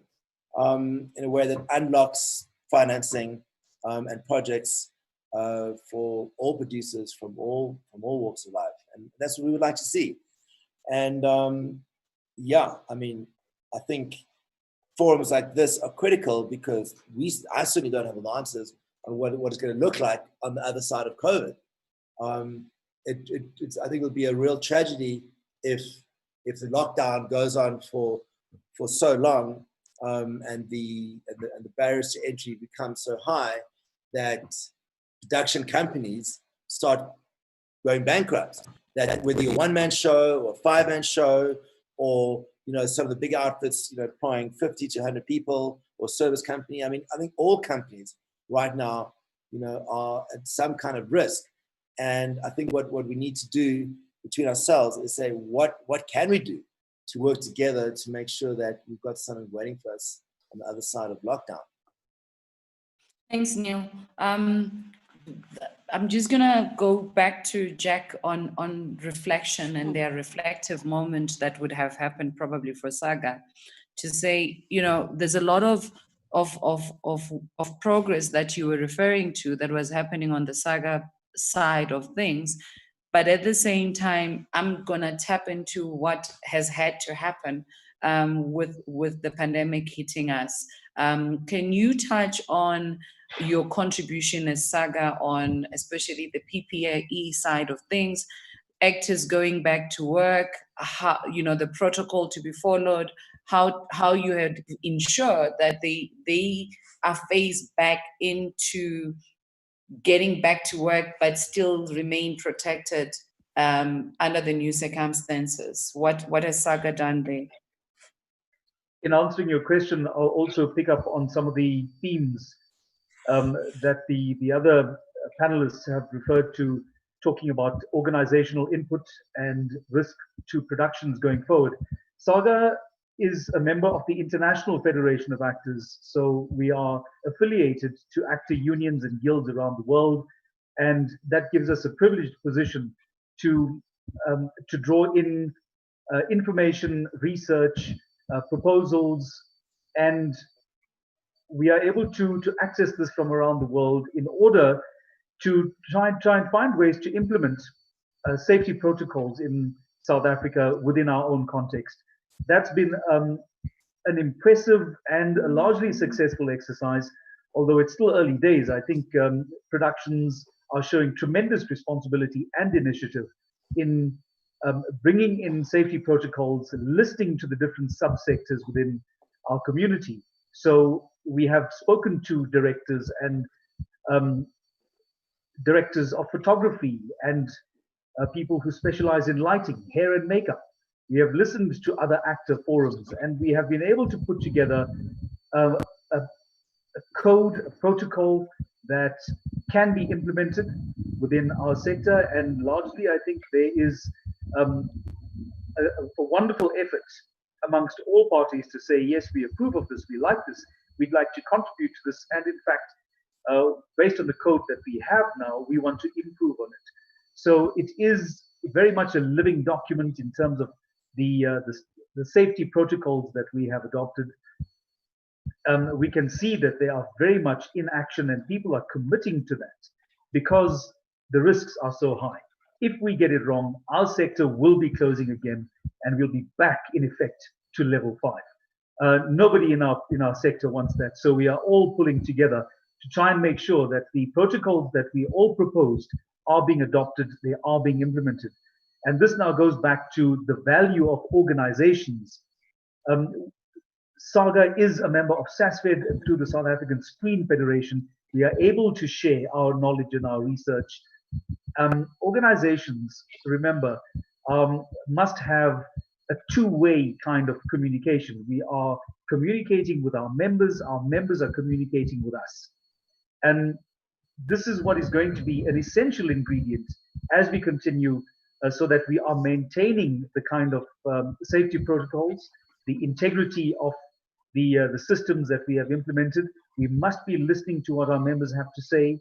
in a way that unlocks financing and projects for all producers from all walks of life. And that's what we would like to see. And yeah, I mean, I think forums like this are critical because I certainly don't have the answers on what it's going to look like on the other side of COVID. I think it would be a real tragedy if the lockdown goes on for so long and the barriers to entry become so high that production companies start going bankrupt. That whether you're a one-man show or a five-man show, or some of the big outfits employing 50 to 100 people, or service company. I mean, I think all companies right now are at some kind of risk. And I think what we need to do between ourselves is say what can we do to work together to make sure that we've got something waiting for us on the other side of lockdown. Thanks, Neil. I'm just gonna go back to Jack on reflection and their reflective moment that would have happened probably for Saga, to say, there's a lot of progress that you were referring to that was happening on the Saga side of things, but at the same time, I'm gonna tap into what has had to happen with the pandemic hitting us. Can you touch on your contribution as Saga on especially the PPE side of things, actors going back to work, how, the protocol to be followed, how you had ensured that they are phased back into getting back to work but still remain protected under the new circumstances? What has Saga done there? In answering your question, I'll also pick up on some of the themes that the other panelists have referred to, talking about organizational input and risk to productions going forward. Saga is a member of the International Federation of Actors, so we are affiliated to actor unions and guilds around the world, and that gives us a privileged position to draw in information, research, proposals, and we are able to access this from around the world in order to try and find ways to implement safety protocols in South Africa within our own context. That's been an impressive and a largely successful exercise, although it's still early days. I think productions are showing tremendous responsibility and initiative in bringing in safety protocols, listening to the different subsectors within our community. So we have spoken to directors and directors of photography and people who specialize in lighting, hair and makeup. We have listened to other actor forums, and we have been able to put together a code, a protocol that can be implemented within our sector. And largely, I think there is a wonderful effort amongst all parties to say, yes, we approve of this, we like this, we'd like to contribute to this, and in fact, based on the code that we have now, we want to improve on it. So it is very much a living document in terms of the safety protocols that we have adopted. We can see that they are very much in action, and people are committing to that because the risks are so high. If we get it wrong, our sector will be closing again, and we'll be back in effect to level 5. Nobody in our sector wants that, so we are all pulling together to try and make sure that the protocols that we all proposed are being adopted, they are being implemented. And this now goes back to the value of organizations. Saga is a member of SASFED through the South African Screen Federation. We are able to share our knowledge and our research. Organizations, remember, must have a two-way kind of communication. We are communicating with our members are communicating with us. And this is what is going to be an essential ingredient as we continue so that we are maintaining the kind of safety protocols, the integrity of the systems that we have implemented. We must be listening to what our members have to say,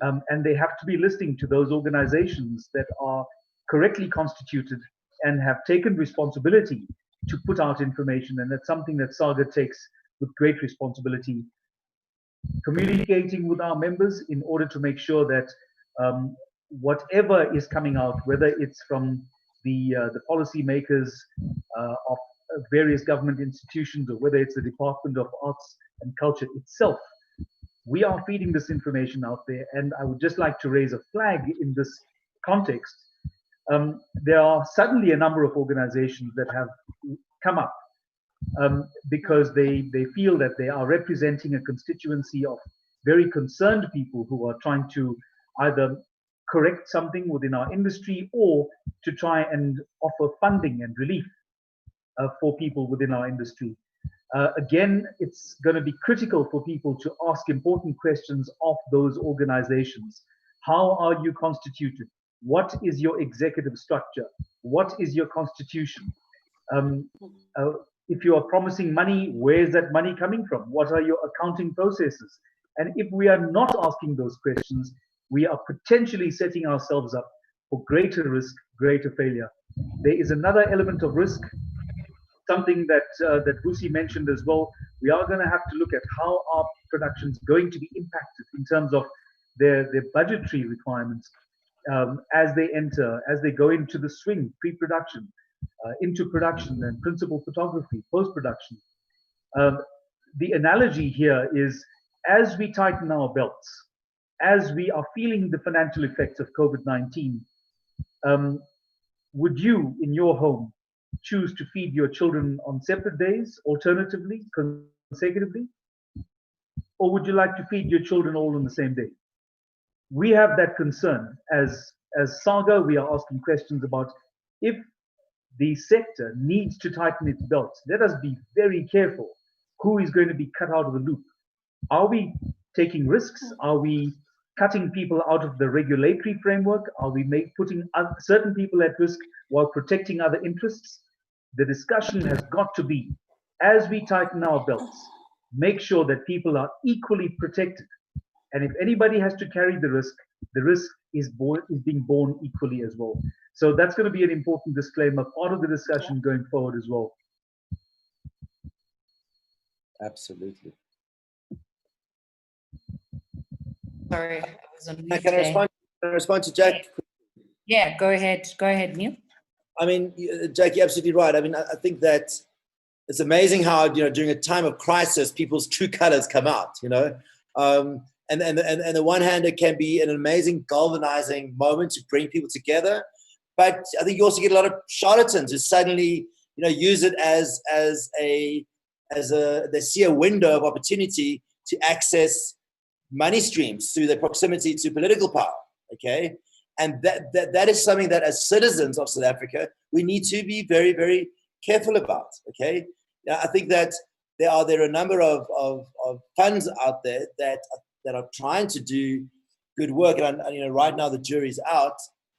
and they have to be listening to those organizations that are correctly constituted and have taken responsibility to put out information, and that's something that Saga takes with great responsibility. Communicating with our members in order to make sure that whatever is coming out, whether it's from the policy makers of various government institutions, or whether it's the Department of Arts and Culture itself, we are feeding this information out there. And I would just like to raise a flag in this context. There are suddenly a number of organizations that have come up because they feel that they are representing a constituency of very concerned people who are trying to either correct something within our industry or to try and offer funding and relief for people within our industry. Again, it's going to be critical for people to ask important questions of those organizations. How are you constituted? What is your executive structure? What is your constitution? If you are promising money, where is that money coming from? What are your accounting processes? And if we are not asking those questions, we are potentially setting ourselves up for greater risk, greater failure. There is another element of risk, something that Vusi mentioned as well. We are going to have to look at how our productions going to be impacted in terms of their budgetary requirements as they go into the swing, pre-production, into production, and principal photography, post-production. The analogy here is, as we tighten our belts, as we are feeling the financial effects of COVID-19, would you, in your home, choose to feed your children on separate days, alternatively, consecutively? Or would you like to feed your children all on the same day? We have that concern. As Saga, we are asking questions about if the sector needs to tighten its belts. Let us be very careful who is going to be cut out of the loop. Are we taking risks? Are we cutting people out of the regulatory framework? Are we putting certain people at risk while protecting other interests? The discussion has got to be, as we tighten our belts, make sure that people are equally protected. And if anybody has to carry the risk is being borne equally as well. So that's going to be an important disclaimer, part of the discussion going forward as well. Absolutely. Sorry, I was on mute. Can I respond to Jack? Yeah, go ahead. Go ahead, Neil. I mean, Jack, you're absolutely right. I mean, I think that it's amazing how, during a time of crisis, people's true colors come out, and the one hand, it can be an amazing galvanizing moment to bring people together. But I think you also get a lot of charlatans who suddenly, use it as they see a window of opportunity to access money streams through their proximity to political power. Okay. And that is something that as citizens of South Africa, we need to be very, very careful about. Okay. Now, I think that there are a number of funds out there that are trying to do good work. And right now the jury's out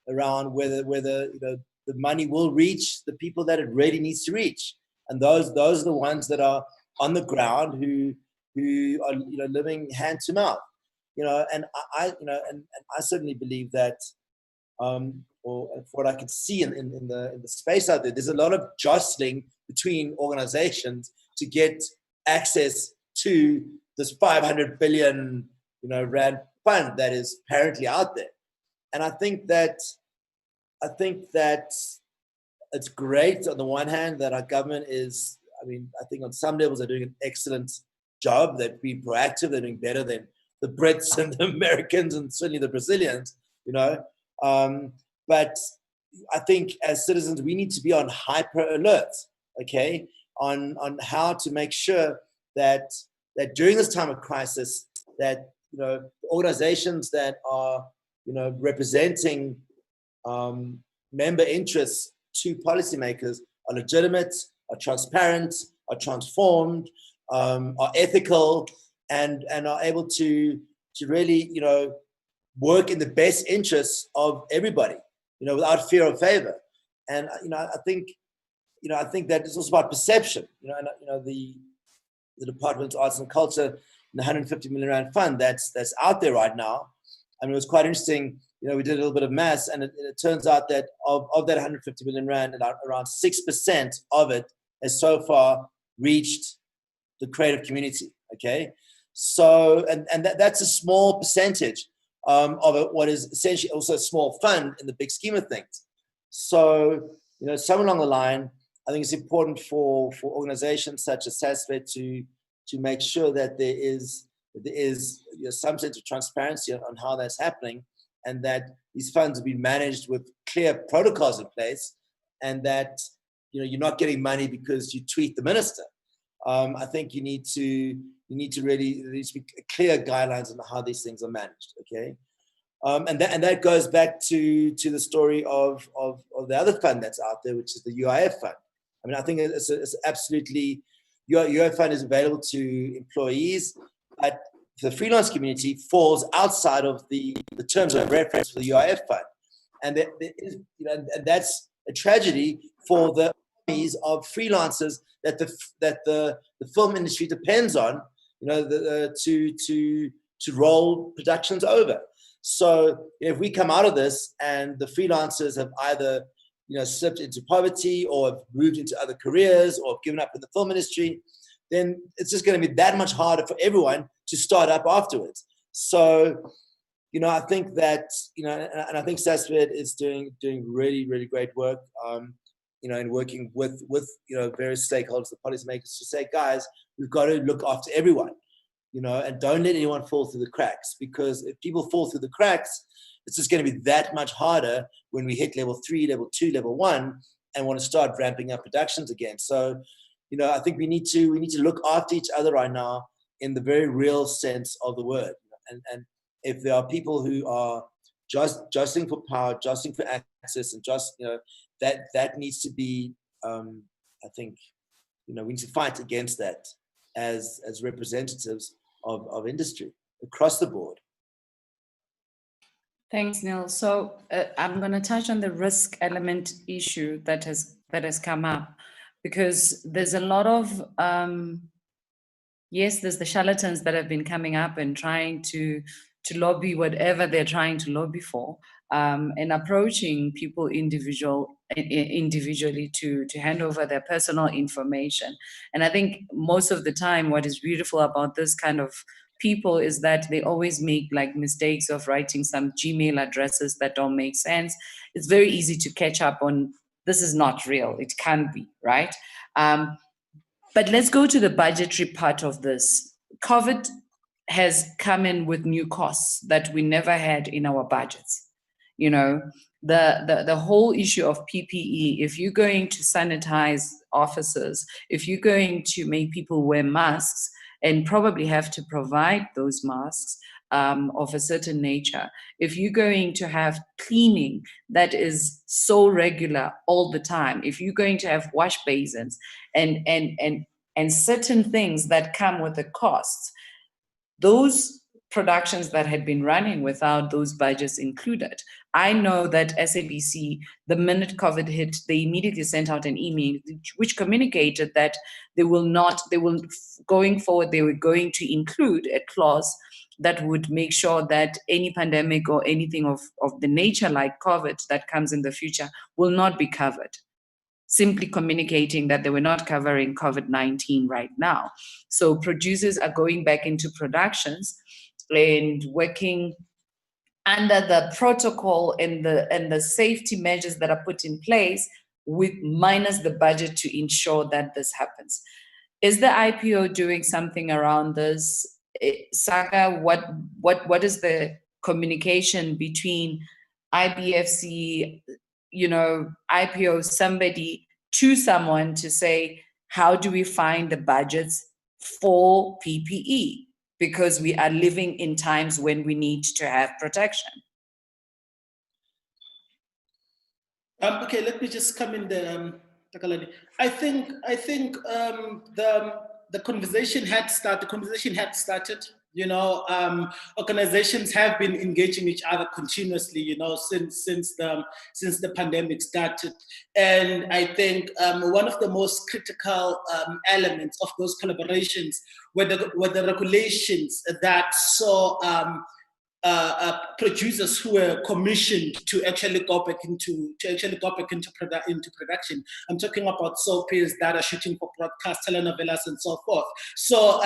around whether the money will reach the people that it really needs to reach. And those are the ones that are on the ground who are living hand to mouth. And I certainly believe that, or for what I can see in the space out there, there's a lot of jostling between organizations to get access to this 500 billion rand fund that is apparently out there. And I think that it's great on the one hand that our government is, I think on some levels they're doing an excellent job. They're being proactive. They're doing better than the Brits and the Americans and certainly the Brazilians, but I think as citizens, we need to be on hyper alert, okay, on how to make sure that during this time of crisis, that organizations that are representing member interests to policymakers are legitimate, are transparent, are transformed, are ethical, and are able to really work in the best interests of everybody, without fear or favor. And I think that it's also about perception. The Department of Arts and Culture, the 150 million rand fund that's out there right now. I mean, it was quite interesting. We did a little bit of maths, and it turns out that of that 150 million rand, around 6% of it has so far reached the creative community. Okay, so and that's a small percentage of what is essentially also a small fund in the big scheme of things. So somewhere along the line, I think it's important for organizations such as SASVET to make sure that there is some sense of transparency on how that's happening, and that these funds have been managed with clear protocols in place, and that you're not getting money because you tweet the minister. I think you need to really be clear guidelines on how these things are managed. Okay, and that goes back to the story of the other fund that's out there, which is the UIF fund. I mean, I think it's absolutely, UIF fund is available to employees, but the freelance community falls outside of the terms of reference for the UIF fund, and and that's a tragedy for the armies of freelancers that the film industry depends on, to roll productions over. So if we come out of this and the freelancers have either slipped into poverty or have moved into other careers or have given up in the film industry, then it's just going to be that much harder for everyone to start up afterwards. So, I think that, and I think SASVET is doing really, really great work, in working with various stakeholders, the policymakers, to say, guys, we've got to look after everyone, and don't let anyone fall through the cracks, because if people fall through the cracks, it's just going to be that much harder when we hit level 3, level 2, level 1, and want to start ramping up productions again. So, I think we need to look after each other right now in the very real sense of the word. And if there are people who are just jostling for power, jostling for access, and that needs to be, I think, we need to fight against that as representatives of industry across the board. Thanks, Neil. So I'm going to touch on the risk element issue that has come up, because there's a lot of yes, there's the charlatans that have been coming up and trying to lobby whatever they're trying to lobby for, and approaching people individually to hand over their personal information. And I think most of the time, what is beautiful about this kind of people is that they always make mistakes of writing some Gmail addresses that don't make sense. It's very easy to catch up on, this is not real. It can be, right? But let's go to the budgetary part of this. COVID has come in with new costs that we never had in our budgets. The whole issue of PPE, if you're going to sanitize offices, if you're going to make people wear masks and probably have to provide those masks of a certain nature, if you're going to have cleaning that is so regular all the time, if you're going to have wash basins and certain things that come with the costs, those productions that had been running without those budgets included. I know that SABC, the minute COVID hit, they immediately sent out an email which communicated that going forward, they were going to include a clause that would make sure that any pandemic or anything of the nature like COVID that comes in the future will not be covered. Simply communicating that they were not covering COVID-19 right now. So producers are going back into productions and working under the protocol and the safety measures that are put in place, with minus the budget to ensure that this happens. Is the IPO doing something around this? Saga, what is the communication between IBFC, IPO, somebody to someone to say, how do we find the budgets for PPE? Because we are living in times when we need to have protection. Okay, let me just come in there, Takalani. I think the conversation had started. Organizations have been engaging each other continuously, since the pandemic started. And I think one of the most critical elements of those collaborations were the regulations that saw producers who were commissioned to actually go back into production. I'm talking about soapies that are shooting for broadcast, telenovelas, and so forth. So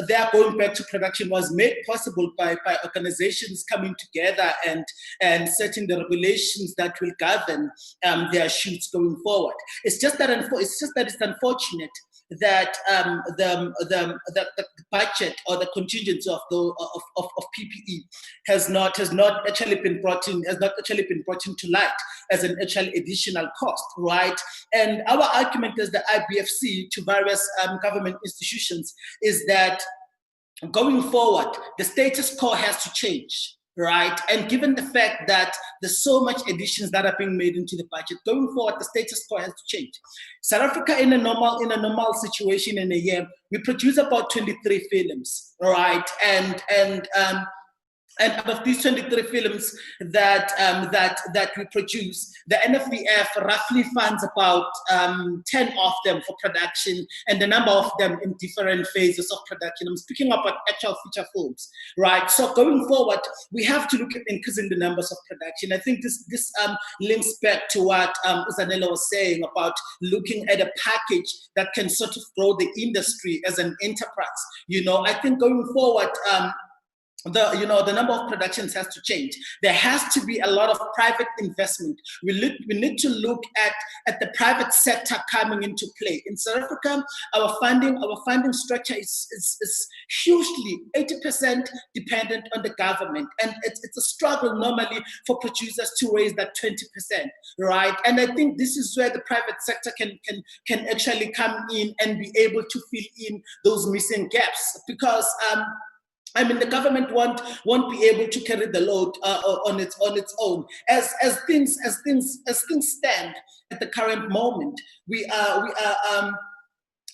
their going back to production was made possible by organizations coming together and setting the regulations that will govern their shoots going forward. It's just that it's unfortunate that the budget or the contingency of PPE has not actually been brought into light as an actual additional cost, right? And our argument as the IBFC to various government institutions is that going forward, the status quo has to change. Right, and given the fact that there's so much additions that are being made into the budget, going forward, the status quo has to change. South Africa, in a normal situation in a year, we produce about 23 films, right? And out of these 23 films that we produce, the NFVF roughly funds about 10 of them for production, and the number of them in different phases of production. I'm speaking about actual feature films, right? So going forward, we have to look at increasing the numbers of production. I think this links back to what Zanele was saying about looking at a package that can sort of grow the industry as an enterprise. I think going forward, the number of productions has to change. There has to be a lot of private investment. We need to look at the private sector coming into play. In South Africa, our funding structure is hugely 80% dependent on the government, and it's a struggle normally for producers to raise that 20%, right? And I think this is where the private sector can actually come in and be able to fill in those missing gaps, because the government won't be able to carry the load on its own. As things stand at the current moment, we are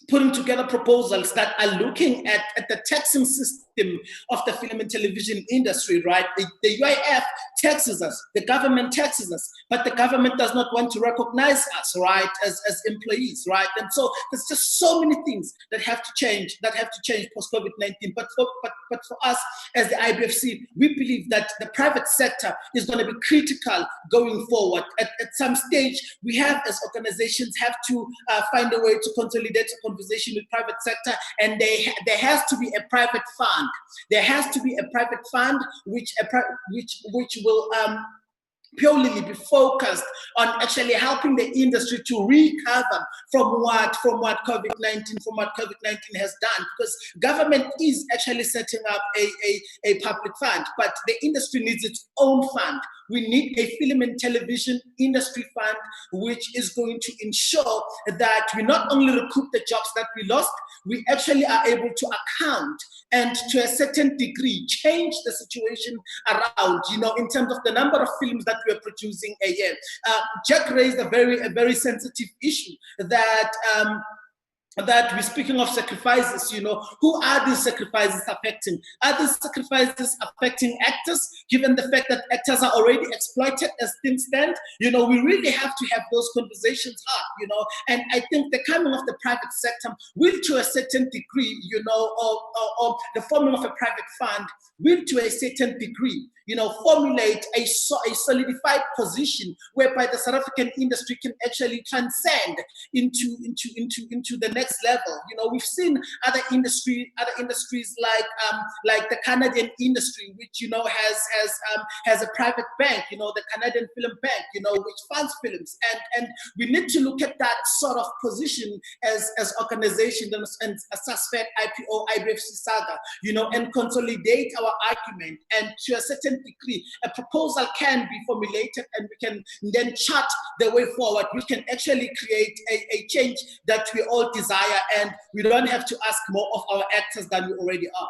putting together proposals that are looking at the taxing system of the film and television industry, right? The UIF taxes us, the government taxes us, but the government does not want to recognize us, right, as employees, right? And so there's just so many things that have to change post-COVID-19. But for us as the IBFC, we believe that the private sector is going to be critical going forward. At some stage, we have, as organizations, have to find a way to consolidate a conversation with private sector, and there has to be a private fund. There has to be a private fund which will purely be focused on actually helping the industry to recover from what COVID-19 has done, because government is actually setting up a public fund, but the industry needs its own fund. We need a film and television industry fund which is going to ensure that we not only recoup the jobs that we lost, we actually are able to account and to a certain degree change the situation around, in terms of the number of films that we are producing a year. Jack raised a very sensitive issue that we're speaking of sacrifices. Who are these sacrifices affecting? Are these sacrifices affecting actors, given the fact that actors are already exploited as things stand? We really have to have those conversations hard, and I think the coming of the private sector will, to a certain degree, or the forming of a private fund will, to a certain degree, formulate a solidified position whereby the South African industry can actually transcend into the next level. We've seen other industries like the Canadian industry, which has a private bank, the Canadian Film Bank, which funds films, and we need to look at that sort of position as organizations and a suspect IPO IBFC saga, and consolidate our argument, and to a certain degree, a proposal can be formulated, and we can then chart the way forward. We can actually create a change that we all desire, and we don't have to ask more of our actors than we already are.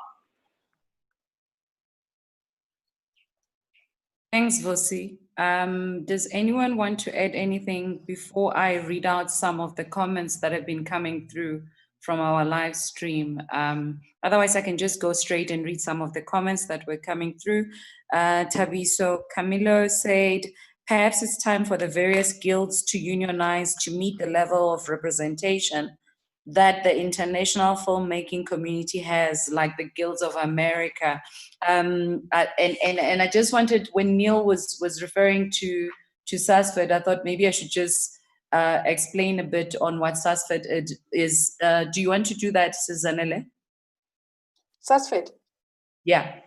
Thanks, Vusi. Does anyone want to add anything before I read out some of the comments that have been coming through from our live stream? Otherwise, I can just go straight and read some of the comments that were coming through. Tabiso Camilo said, perhaps it's time for the various guilds to unionize to meet the level of representation that the international filmmaking community has, like the Guilds of America. And I just wanted, when Neil was referring to SASFED, I thought maybe I should just explain a bit on what SASFED is. Do you want to do that, Sizanele? SASFED? Yeah.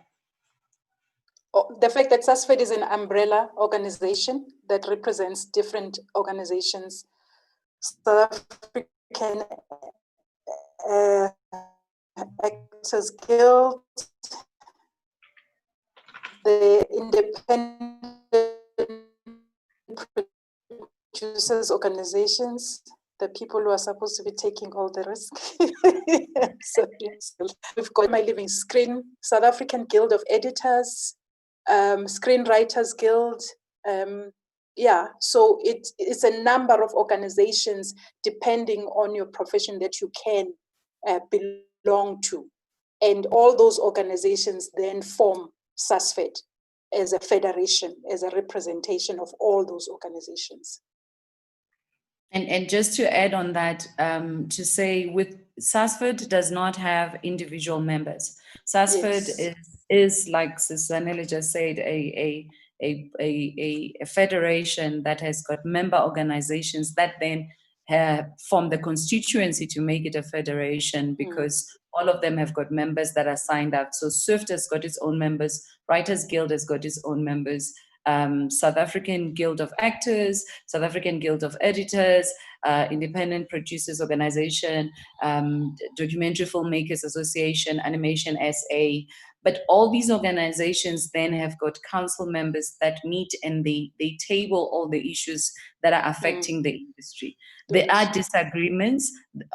Oh, the fact that SASFED is an umbrella organization that represents different organizations, South African Actors Guild, the Independent Producers Organizations, the people who are supposed to be taking all the risk. So, yes, we've got My Living Screen, South African Guild of Editors, Screenwriters Guild. Yeah, so it's a number of organizations depending on your profession that you can belong to. And all those organizations then form SASFED as a federation, as a representation of all those organizations. And just to add on that, to say with SASFED does not have individual members. SASFED is like Susanele just said, a federation that has got member organizations that then form the constituency to make it a federation, because all of them have got members that are signed up. So SWIFT has got its own members, Writers Guild has got its own members, South African Guild of Actors, South African Guild of Editors, Independent Producers Organization, Documentary Filmmakers Association, Animation SA. But all these organizations then have got council members that meet and they table all the issues that are affecting the industry. There are disagreements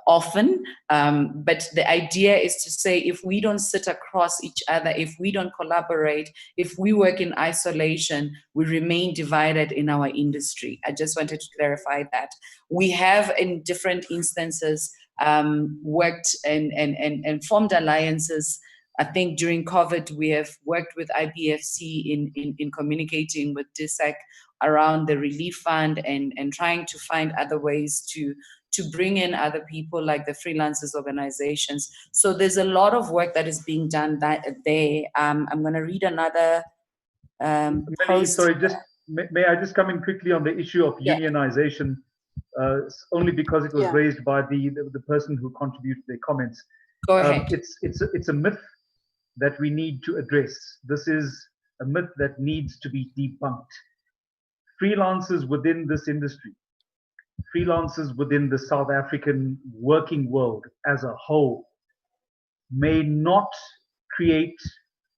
often, but the idea is to say, if we don't sit across each other, if we don't collaborate, if we work in isolation, we remain divided in our industry. I just wanted to clarify that. We have, in different instances, worked and formed alliances. I think during COVID, we have worked with IBFC in communicating with DISAC around the relief fund and trying to find other ways to bring in other people like the freelancers organizations. So there's a lot of work that is being done there. I'm going to read another post. Sorry, may I just come in quickly on the issue of unionization, only because it was raised by the person who contributed their comments. Go ahead. It's a myth that we need to address. This is a myth that needs to be debunked. Freelancers within this industry, freelancers within the South African working world as a whole, may not create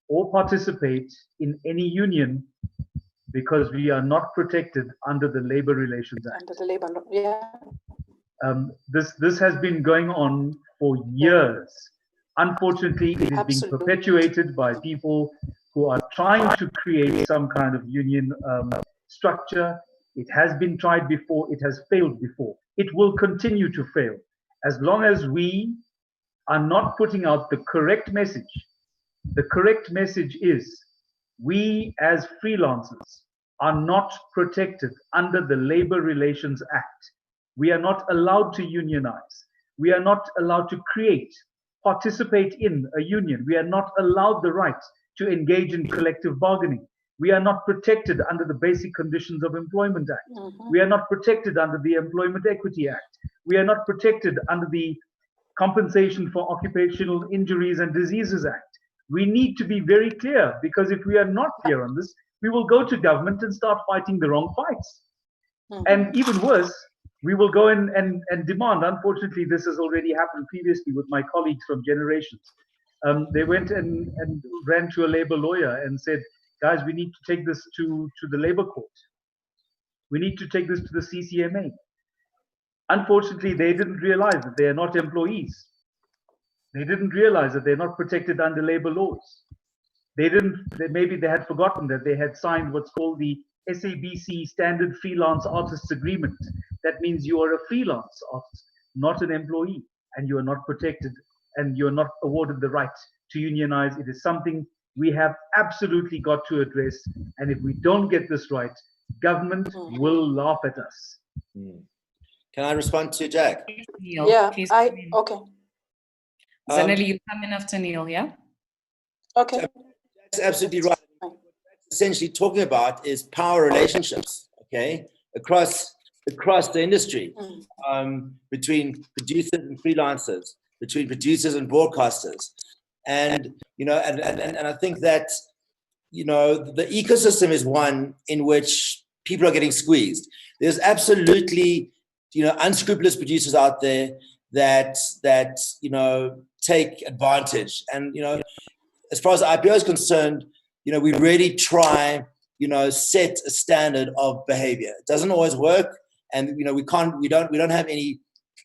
or participate in any union because we are not protected under the Labor Relations Act. Under the Labor Law, yeah. This has been going on for years. Unfortunately, it is being perpetuated by people who are trying to create some kind of union structure. It has been tried before. It has failed before. It will continue to fail as long as we are not putting out the correct message. The correct message is we as freelancers are not protected under the Labor Relations Act. We are not allowed to unionize. We are not allowed to participate in a union. We are not allowed the right to engage in collective bargaining. We are not protected under the Basic Conditions of Employment Act. We are not protected under the Employment Equity Act. We are not protected under the Compensation for Occupational Injuries and Diseases Act. We need to be very clear, because if we are not clear on this, we will go to government and start fighting the wrong fights. And even worse, we will go in and demand. Unfortunately, this has already happened previously with my colleagues from Generations. They went and ran to a labor lawyer and said, guys, we need to take this to the labor court. We need to take this to the CCMA. Unfortunately, they didn't realize that they are not employees. They didn't realize that they're not protected under labor laws. Maybe they had forgotten that they had signed what's called the SABC Standard Freelance Artists Agreement. That means you are a freelance artist, not an employee, and you are not protected, and you're not awarded the right to unionize. It is something we have absolutely got to address, and if we don't get this right, government will laugh at us. Can I respond to Jack? Neil, Yeah, please come in. okay. Zanele, you come in after Neil, yeah? Okay. That's absolutely right. What that's essentially talking about is power relationships, okay, across the industry, between producers and freelancers, between producers and broadcasters, and and I think that the ecosystem is one in which people are getting squeezed. There's absolutely unscrupulous producers out there that take advantage, and as far as IPO is concerned, we really try, set a standard of behavior. It doesn't always work, and we don't have any,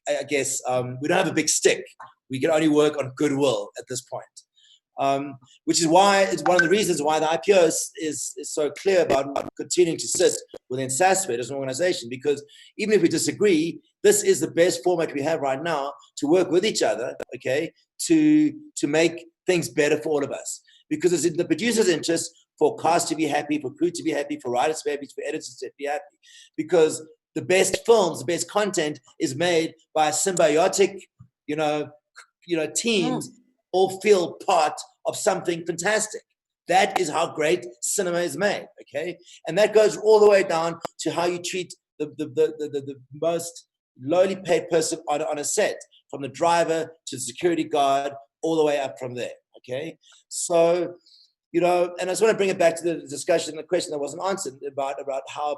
I guess, we don't have a big stick. We can only work on goodwill at this point, which is why it's one of the reasons why the IPO is so clear about continuing to sit within SASFED as an organization, because even if we disagree, this is the best format we have right now to work with each other, okay, to make things better for all of us, because it's in the producer's interest for cast to be happy, for crew to be happy, for writers to be happy, for editors to be happy, because the best films, the best content is made by symbiotic, teams all feel part of something fantastic. That is how great cinema is made, okay? And that goes all the way down to how you treat the most lowly paid person on a set, from the driver to the security guard, all the way up from there, okay? So, and I just want to bring it back to the discussion, the question that wasn't answered about how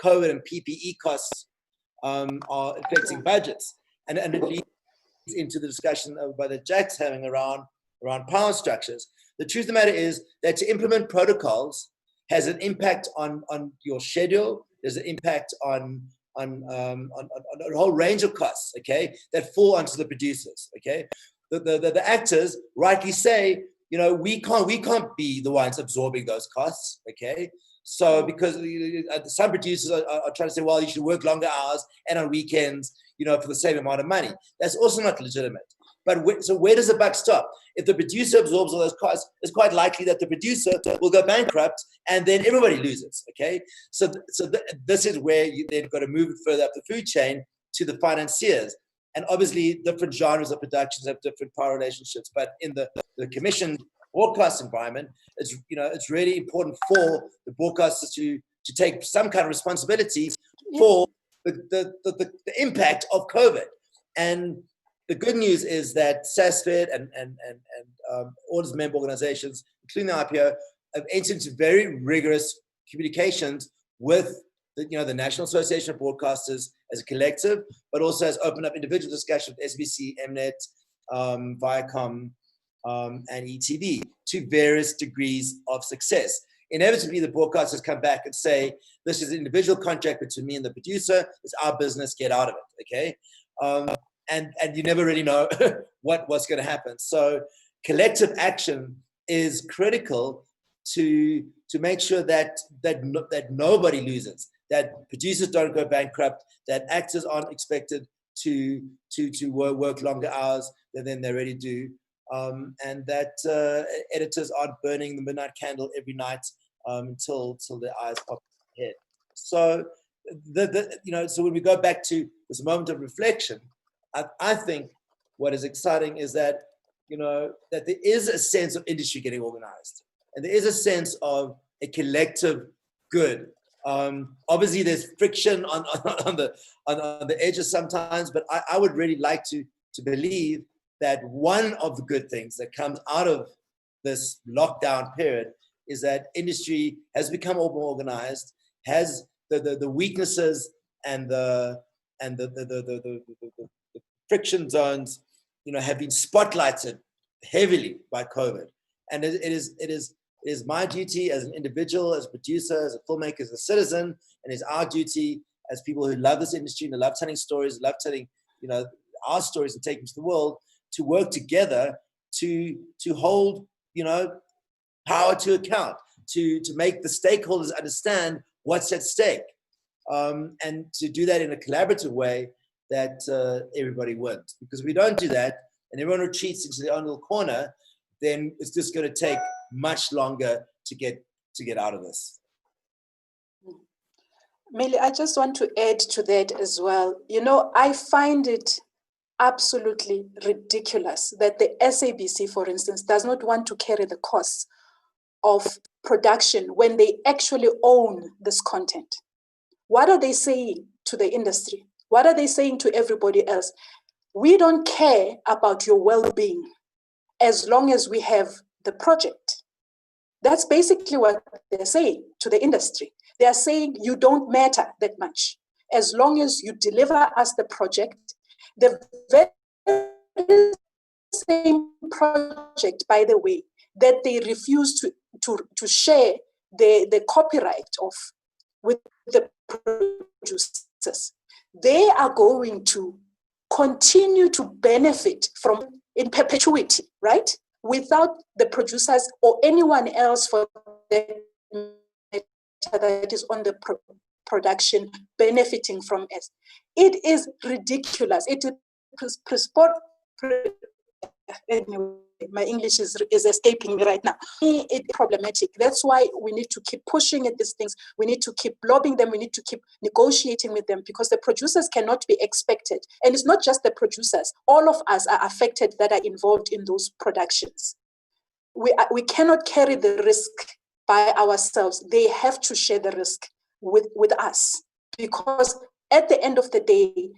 COVID and PPE costs are affecting budgets. And it leads into the discussion that Jack's having around power structures. The truth of the matter is that to implement protocols has an impact on your schedule. There's an impact on a whole range of costs, okay, that fall onto the producers, okay. The actors rightly say, we can't be the ones absorbing those costs, okay. So because some producers are trying to say, well, you should work longer hours and on weekends, for the same amount of money. That's also not legitimate. But so where does the buck stop? If the producer absorbs all those costs, it's quite likely that the producer will go bankrupt, and then everybody loses. Okay, so this is where they've got to move it further up the food chain to the financiers. And obviously, different genres of productions have different power relationships. But in the commissioned broadcast environment, it's really important for the broadcasters to take some kind of responsibility for the impact of COVID. And the good news is that SASFED and all its member organizations, including the IPO, have entered into very rigorous communications with the National Association of Broadcasters as a collective, but also has opened up individual discussions with SBC, Mnet, Viacom, and ETV to various degrees of success. Inevitably, the broadcasters come back and say, this is an individual contract between me and the producer. It's our business. Get out of it, okay? And you never really know what's going to happen. So collective action is critical to make sure that nobody loses, that producers don't go bankrupt, that actors aren't expected to work longer hours than they already do, and that editors aren't burning the midnight candle every night until their eyes pop ahead. So so when we go back to this moment of reflection, I think what is exciting is that that there is a sense of industry getting organized, and there is a sense of a collective good. Obviously, there's friction on the edges sometimes, but I would really like to believe that one of the good things that comes out of this lockdown period is that industry has become more organized, has the weaknesses and the friction zones, have been spotlighted heavily by COVID. And it is my duty as an individual, as a producer, as a filmmaker, as a citizen, and it's our duty as people who love this industry and love telling stories, love telling, our stories and taking them to the world, to work together to hold, power to account, to make the stakeholders understand what's at stake, and to do that in a collaborative way that everybody wins. Because if we don't do that and everyone retreats into their own little corner, then it's just going to take much longer to get out of this. Millie, I just want to add to that as well. You know, I find it absolutely ridiculous that the SABC, for instance, does not want to carry the costs of production when they actually own this content. What are they saying to the industry? What are they saying to everybody else? We don't care about your well-being as long as we have the project. That's basically what they're saying to the industry. They are saying you don't matter that much. As long as you deliver us the project, the very same project, by the way, that they refuse to share the copyright of with the producers, they are going to continue to benefit from in perpetuity, right? Without the producers or anyone else for that matter that is on the production benefiting from it. It is ridiculous. It is anyway, my English is escaping me right now. It's problematic. That's why we need to keep pushing at these things. We need to keep lobbying them. We need to keep negotiating with them, because the producers cannot be expected. And it's not just the producers. All of us are affected that are involved in those productions. We cannot carry the risk by ourselves. They have to share the risk with us, because at the end of the day,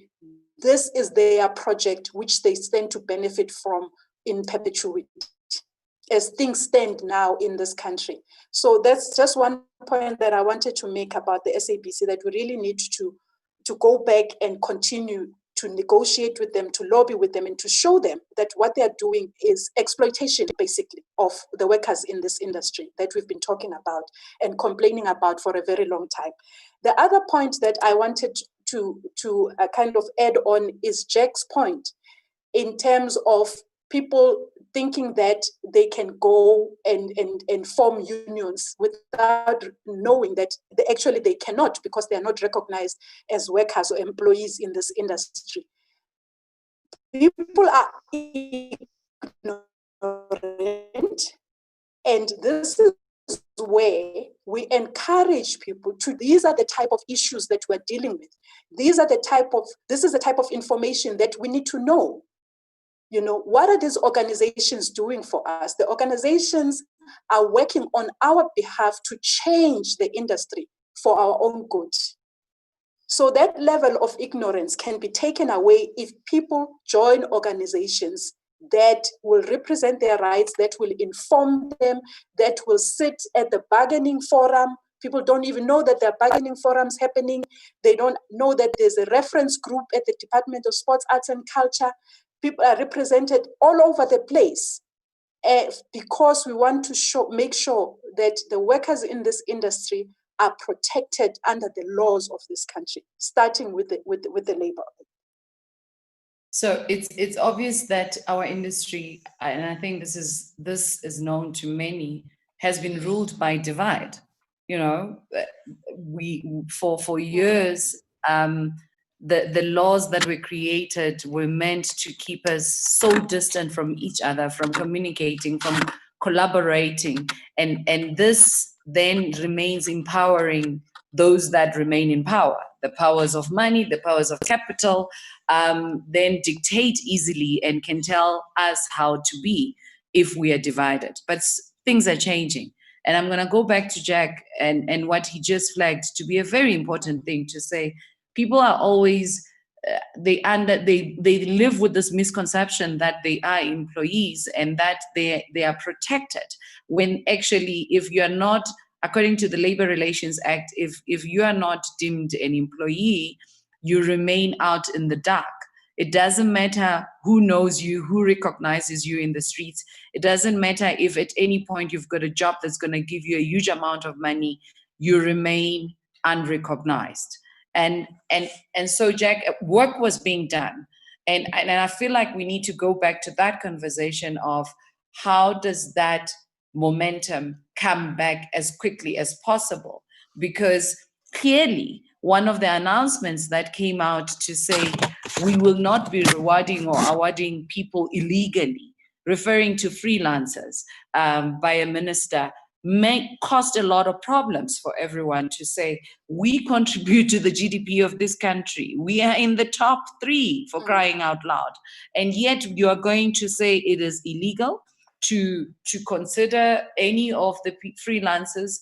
this is their project which they stand to benefit from in perpetuity as things stand now in this country. So that's just one point that I wanted to make about the SABC, that we really need to go back and continue to negotiate with them, to lobby with them, and to show them that what they are doing is exploitation, basically, of the workers in this industry that we've been talking about and complaining about for a very long time. The other point that I wanted to kind of add on is Jack's point in terms of people thinking that they can go and form unions without knowing that they cannot, because they are not recognized as workers or employees in this industry. People are ignorant, and this is where we encourage people to, these are the type of issues that we're dealing with. This is the type of information that we need to know. You know, what are these organizations doing for us? The organizations are working on our behalf to change the industry for our own good. So that level of ignorance can be taken away if people join organizations that will represent their rights, that will inform them, that will sit at the bargaining forum. People don't even know that there are bargaining forums happening. They don't know that there's a reference group at the Department of Sports, Arts and Culture. People are represented all over the place because we want to make sure that the workers in this industry are protected under the laws of this country, starting with the labor. So it's obvious that our industry, and I think this is known to many, has been ruled by divide. You know, we for years, the laws that were created were meant to keep us so distant from each other, from communicating, from collaborating, and this then remains empowering those that remain in power. The powers of money, the powers of capital, then dictate easily and can tell us how to be if we are divided. But things are changing. And I'm going to go back to Jack and what he just flagged to be a very important thing to say. People are always, they live with this misconception that they are employees and that they are protected, when actually, if you're not, according to the Labor Relations Act, if you are not deemed an employee, you remain out in the dark. It doesn't matter who knows you, who recognizes you in the streets. It doesn't matter if at any point you've got a job that's going to give you a huge amount of money, you remain unrecognized. And so, Jack, work was being done. And I feel like we need to go back to that conversation of how does that momentum come back as quickly as possible? Because clearly, one of the announcements that came out to say we will not be rewarding or awarding people illegally, referring to freelancers by a minister, may cost a lot of problems for everyone to say, we contribute to the GDP of this country. We are in the top 3 for crying out loud. And yet you are going to say it is illegal to consider any of the freelancers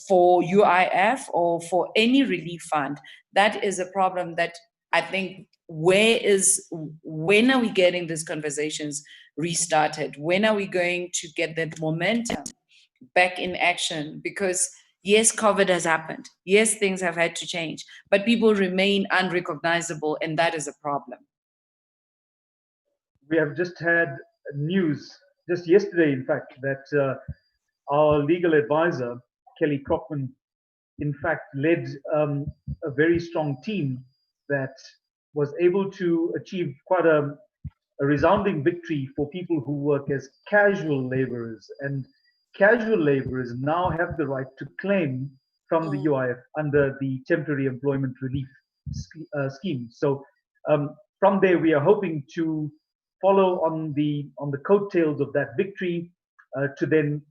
for UIF or for any relief fund. That is a problem that I think, when are we getting these conversations restarted? When are we going to get that momentum back in action? Because yes, COVID has happened. Yes, things have had to change, but people remain unrecognizable, and that is a problem. We have just had news, just yesterday, in fact, that our legal advisor, Kelly Crockman, in fact, led a very strong team that was able to achieve quite a resounding victory for people who work as casual laborers. And casual laborers now have the right to claim from the UIF under the temporary employment relief scheme. So from there, we are hoping to follow on the coattails of that victory to then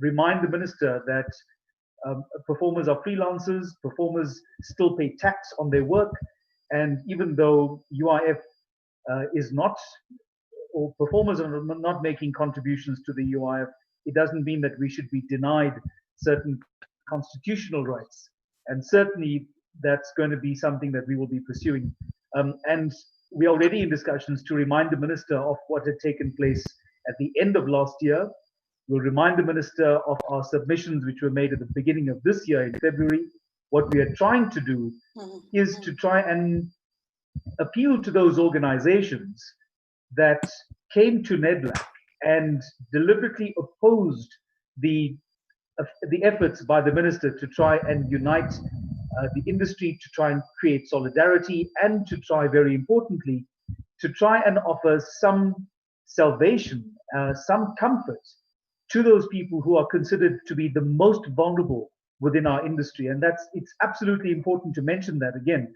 remind the minister that performers are freelancers, performers still pay tax on their work, and even though UIF is not, or performers are not making contributions to the UIF, it doesn't mean that we should be denied certain constitutional rights. And certainly that's going to be something that we will be pursuing. And we're already in discussions to remind the minister of what had taken place at the end of last year. We'll remind the minister of our submissions, which were made at the beginning of this year in February. What we are trying to do is to try and appeal to those organizations that came to NEDLAC and deliberately opposed the efforts by the minister to try and unite the industry, to try and create solidarity, and to try, very importantly, to try and offer some salvation, some comfort to those people who are considered to be the most vulnerable within our industry. And it's absolutely important to mention that again.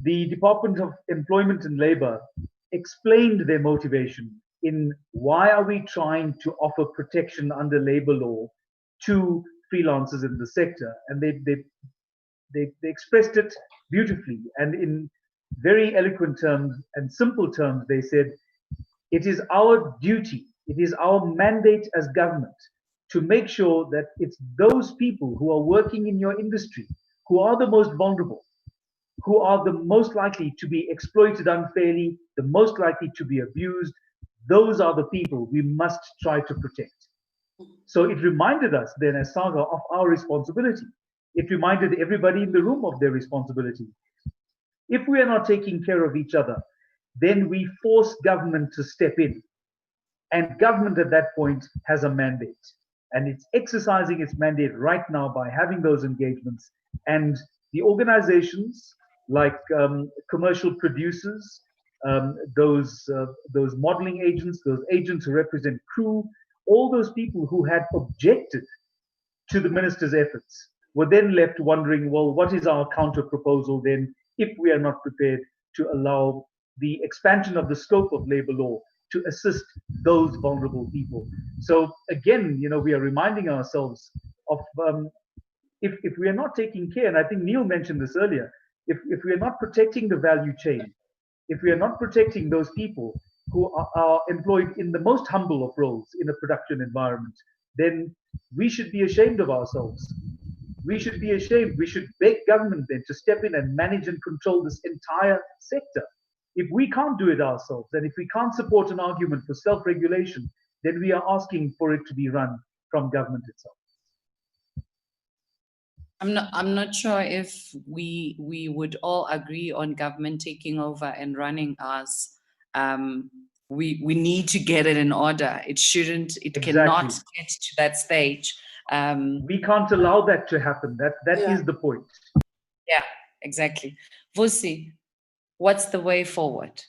The Department of Employment and Labor explained their motivation in why are we trying to offer protection under labor law to freelancers in the sector. And they expressed it beautifully. And in very eloquent terms and simple terms, they said, it is our duty, it is our mandate as government to make sure that it's those people who are working in your industry who are the most vulnerable, who are the most likely to be exploited unfairly, the most likely to be abused. Those are the people we must try to protect. So it reminded us then as SAGA of our responsibility. It reminded everybody in the room of their responsibility. If we are not taking care of each other, then we force government to step in. And government at that point has a mandate. And it's exercising its mandate right now by having those engagements. And the organizations like commercial producers, those modeling agents, those agents who represent crew, all those people who had objected to the minister's efforts were then left wondering, well, what is our counter proposal then if we are not prepared to allow the expansion of the scope of labor law to assist those vulnerable people? So again, we are reminding ourselves of if we are not taking care, and I think Neil mentioned this earlier, if we are not protecting the value chain, if we are not protecting those people who are employed in the most humble of roles in a production environment, then we should be ashamed of ourselves. We should be ashamed. We should beg government then to step in and manage and control this entire sector. If we can't do it ourselves, and if we can't support an argument for self-regulation, then we are asking for it to be run from government itself. I'm not sure if we would all agree on government taking over and running us. We need to get it in order. It shouldn't. It cannot get to that stage. We can't allow that to happen. That is the point. Yeah, exactly. Vusi, what's the way forward?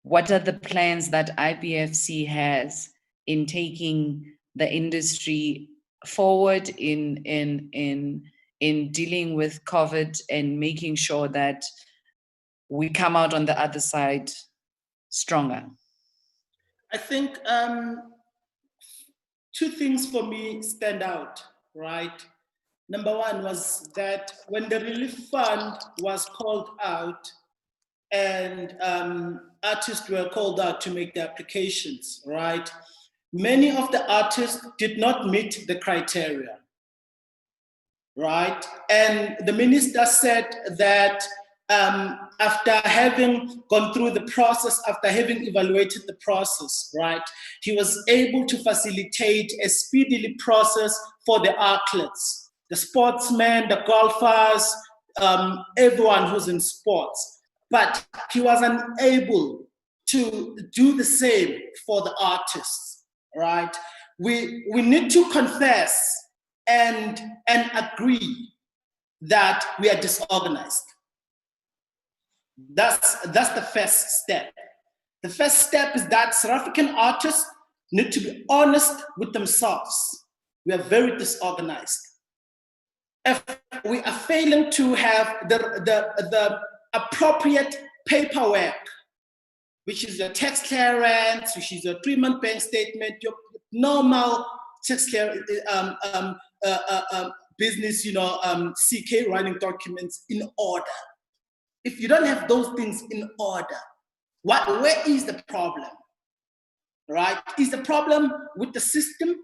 What are the plans that IPFC has in taking the industry forward in dealing with COVID and making sure that we come out on the other side stronger? I think two things for me stand out, right? Number one was that when the relief fund was called out and artists were called out to make their applications, right? Many of the artists did not meet the criteria, right? And the minister said that after having gone through the process, after having evaluated the process, right, he was able to facilitate a speedily process for the athletes, the sportsmen, the golfers, everyone who's in sports. But he was unable to do the same for the artists, right? We need to confess and agree that we are disorganized. That's the first step. The first step is that South African artists need to be honest with themselves. We are very disorganized. If we are failing to have the appropriate paperwork, which is your tax clearance, which is your 3-month bank statement, your normal tax clearance, business, CK running documents in order. If you don't have those things in order, where is the problem? Right? Is the problem with the system,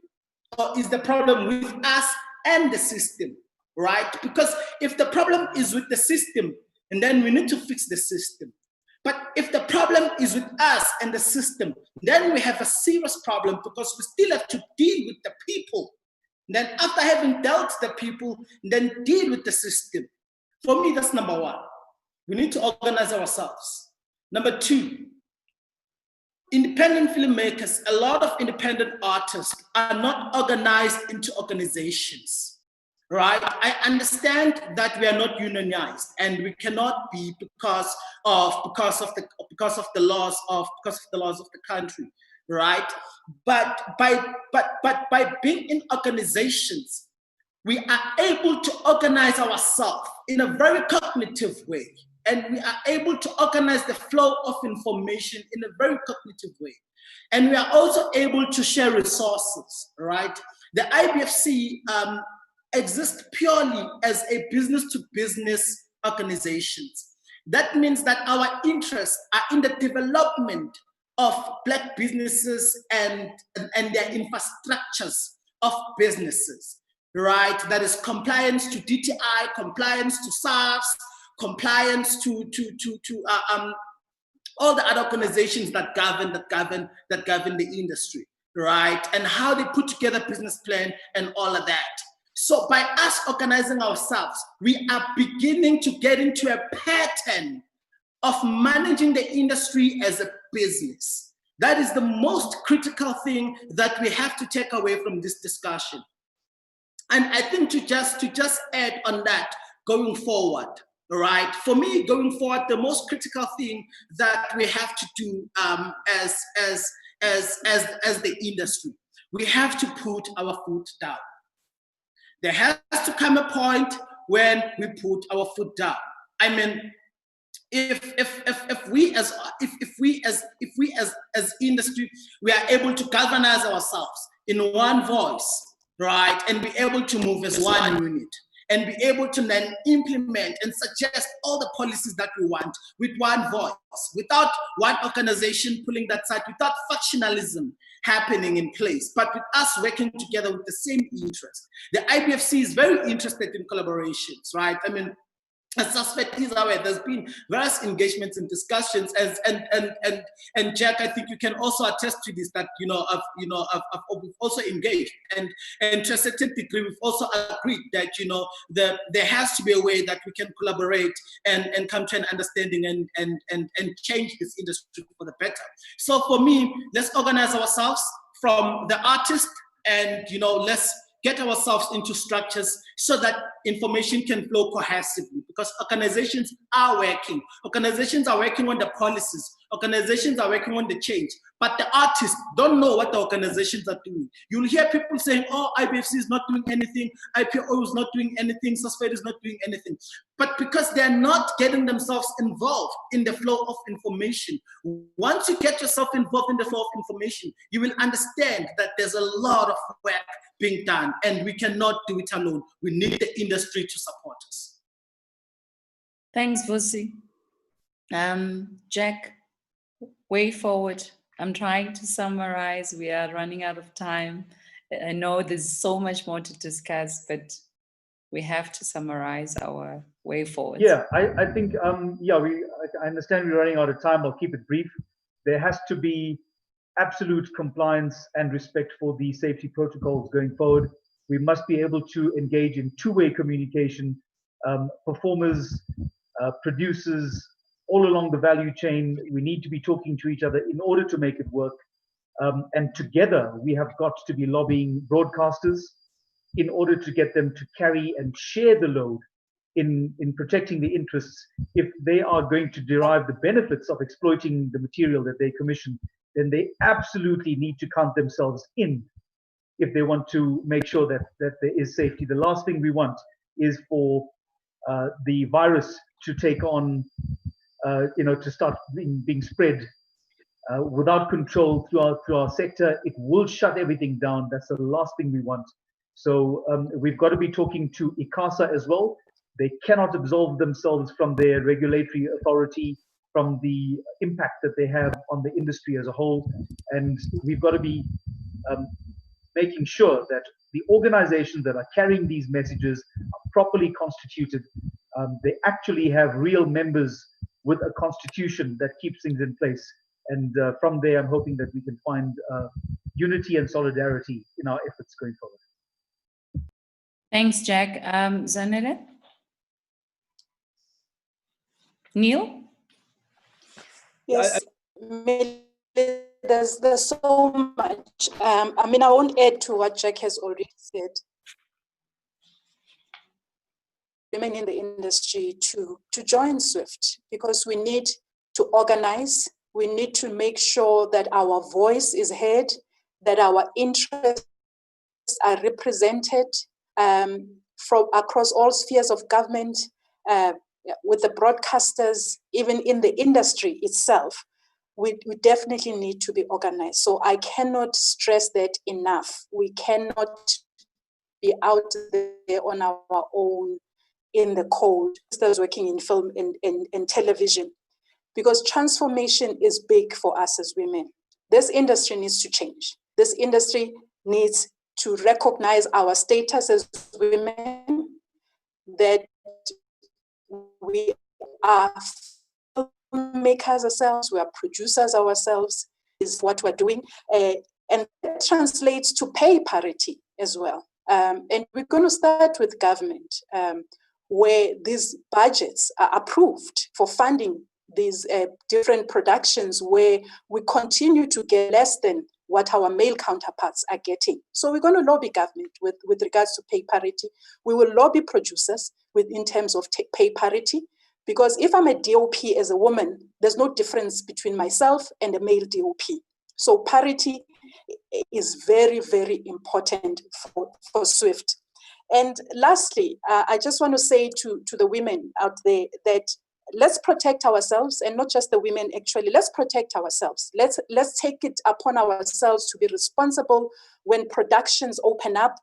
or is the problem with us and the system? Right? Because if the problem is with the system, and then we need to fix the system. But if the problem is with us and the system, then we have a serious problem, because we still have to deal with the people. And then after having dealt with the people, then deal with the system. For me, that's number one. We need to organize ourselves. Number two, independent filmmakers, a lot of independent artists are not organized into organizations, right? I understand that we are not unionized, and we cannot be because of the laws of the country, right? But by being in organizations, we are able to organize ourselves in a very cognitive way. And we are able to organize the flow of information in a very cognitive way. And we are also able to share resources, right? The IBFC exists purely as a business-to-business organizations. That means that our interests are in the development of Black businesses and their infrastructures of businesses, right? That is compliance to DTI, compliance to SARS, compliance to all the other organizations that govern the industry, right? And how they put together business plan and all of that. So by us organizing ourselves, we are beginning to get into a pattern of managing the industry as a business. That is the most critical thing that we have to take away from this discussion. And I think to just add on that going forward, right? For me, going forward, the most critical thing that we have to do as the industry, we have to put our foot down. There has to come a point when we put our foot down. I mean, if we as industry, we are able to galvanize ourselves in one voice, right, and be able to move as one unit, and be able to then implement and suggest all the policies that we want with one voice, without one organization pulling that side, without factionalism happening in place, but with us working together with the same interest. The IBFC is very interested in collaborations, right? I mean, a suspect is aware. There's been various engagements and discussions, and Jack, I think you can also attest to this, that we've also engaged, and to a certain degree we've also agreed that there has to be a way that we can collaborate and come to an understanding and change this industry for the better. So for me, let's organize ourselves from the artist, and let's get ourselves into structures so that information can flow cohesively, because organizations are working. Organizations are working on the policies. Organizations are working on the change, but the artists don't know what the organizations are doing. You'll hear people saying, oh, IBFC is not doing anything, IPO is not doing anything, SUSFED is not doing anything. But because they're not getting themselves involved in the flow of information. Once you get yourself involved in the flow of information, you will understand that there's a lot of work being done, and we cannot do it alone. We need the industry to support us. Thanks, Vusi. Jack, way forward. I'm trying to summarize. We are running out of time. I know there's so much more to discuss, but we have to summarize our way forward. Yeah, I think, I understand we're running out of time. I'll keep it brief. There has to be absolute compliance and respect for the safety protocols going forward. We must be able to engage in two-way communication. Performers, producers, all along the value chain, we need to be talking to each other in order to make it work. And together, we have got to be lobbying broadcasters in order to get them to carry and share the load in protecting the interests. If they are going to derive the benefits of exploiting the material that they commission, then they absolutely need to count themselves in if they want to make sure that there is safety. The last thing we want is for the virus to take on, to start being spread without control through our sector. It will shut everything down. That's the last thing we want. So we've got to be talking to ICASA as well. They cannot absolve themselves from their regulatory authority, from the impact that they have on the industry as a whole. And we've got to be making sure that the organizations that are carrying these messages are properly constituted. They actually have real members with a constitution that keeps things in place. And from there, I'm hoping that we can find unity and solidarity in our efforts going forward. Thanks, Jack. Zanele? Neil? Yes, there's so much. I won't add to what Jack has already said. Women in the industry to join SWIFT, because we need to organize. We need to make sure that our voice is heard, that our interests are represented from across all spheres of government, with the broadcasters, even in the industry itself. We definitely need to be organized. So I cannot stress that enough. We cannot be out there on our own in the cold. Those working in film and television, because transformation is big for us as women. This industry needs to change. This industry needs to recognize our status as women, that we are filmmakers ourselves, we are producers ourselves, is what we're doing. And that translates to pay parity as well. And we're going to start with government, where these budgets are approved for funding these different productions, where we continue to get less than what our male counterparts are getting. So we're going to lobby government with regards to pay parity. We will lobby producers in terms of pay parity, because if I'm a DOP as a woman, there's no difference between myself and a male DOP. So parity is very, very important for SWIFT. And lastly, I just want to say to the women out there that let's protect ourselves, and not just the women, actually. Let's protect ourselves. Let's take it upon ourselves to be responsible when productions open up,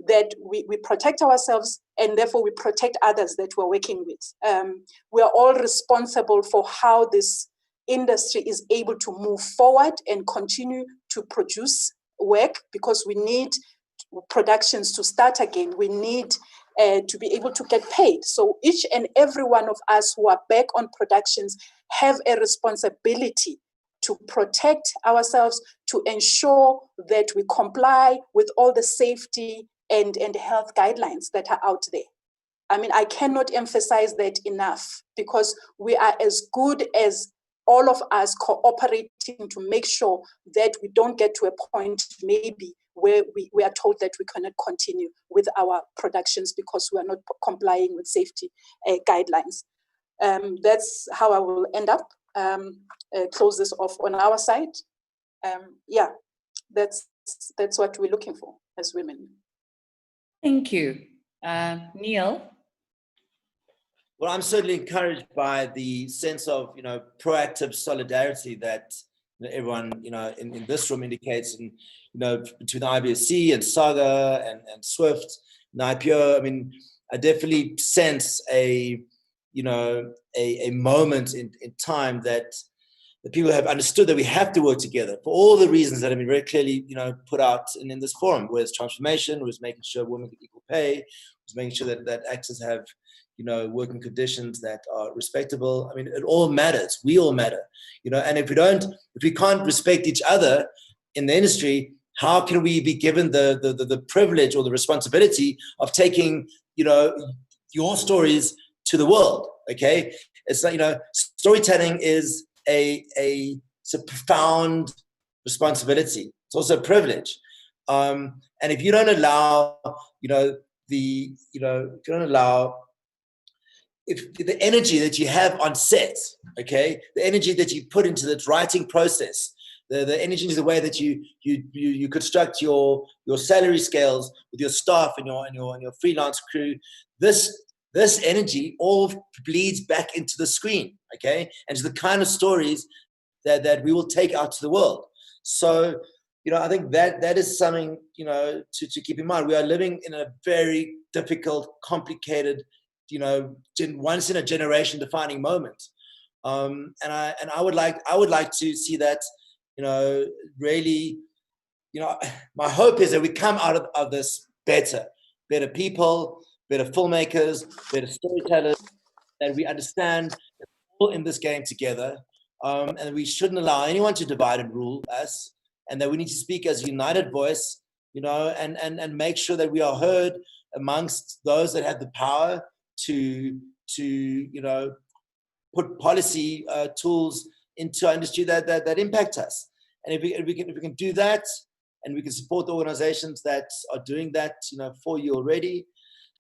that we protect ourselves, and therefore we protect others that we're working with. We are all responsible for how this industry is able to move forward and continue to produce work, because we need productions to start again. We need to be able to get paid. So each and every one of us who are back on productions have a responsibility to protect ourselves, to ensure that we comply with all the safety and health guidelines that are out there. I cannot emphasize that enough, because we are as good as all of us cooperating to make sure that we don't get to a point maybe where we are told that we cannot continue with our productions because we are not complying with safety guidelines. That's how I will end up, close this off on our side. Yeah, that's what we're looking for as women. Thank you. Neil? Well, I'm certainly encouraged by the sense of, proactive solidarity that everyone, in this room indicates, and, between the IBSC and Saga and Swift and IPO. I mean, I definitely sense a moment in time that the people have understood that we have to work together for all the reasons that have been very clearly, put out in this forum, where it's transformation, where it's making sure women get equal pay, it's making sure that actors have, working conditions that are respectable. I mean, it all matters. We all matter, and if we can't respect each other in the industry, how can we be given the privilege or the responsibility of taking, your stories to the world? Okay. It's like, storytelling is it's a profound responsibility. It's also a privilege. And if you don't allow, if the energy that you have on set, okay, the energy that you put into the writing process, the energy is the way that you construct your salary scales with your staff and your freelance crew. This energy all bleeds back into the screen, okay, and to the kind of stories that we will take out to the world. So, I think that is something, to keep in mind. We are living in a very difficult, complicated, once in a generation defining moment. And I would like to see that, really, my hope is that we come out of this better people, better filmmakers, better storytellers, that we understand that we're all in this game together, and we shouldn't allow anyone to divide and rule us, and that we need to speak as a united voice, and make sure that we are heard amongst those that have the power to put policy tools into our industry that impact us. And if we can do that, and we can support the organizations that are doing that, for you already,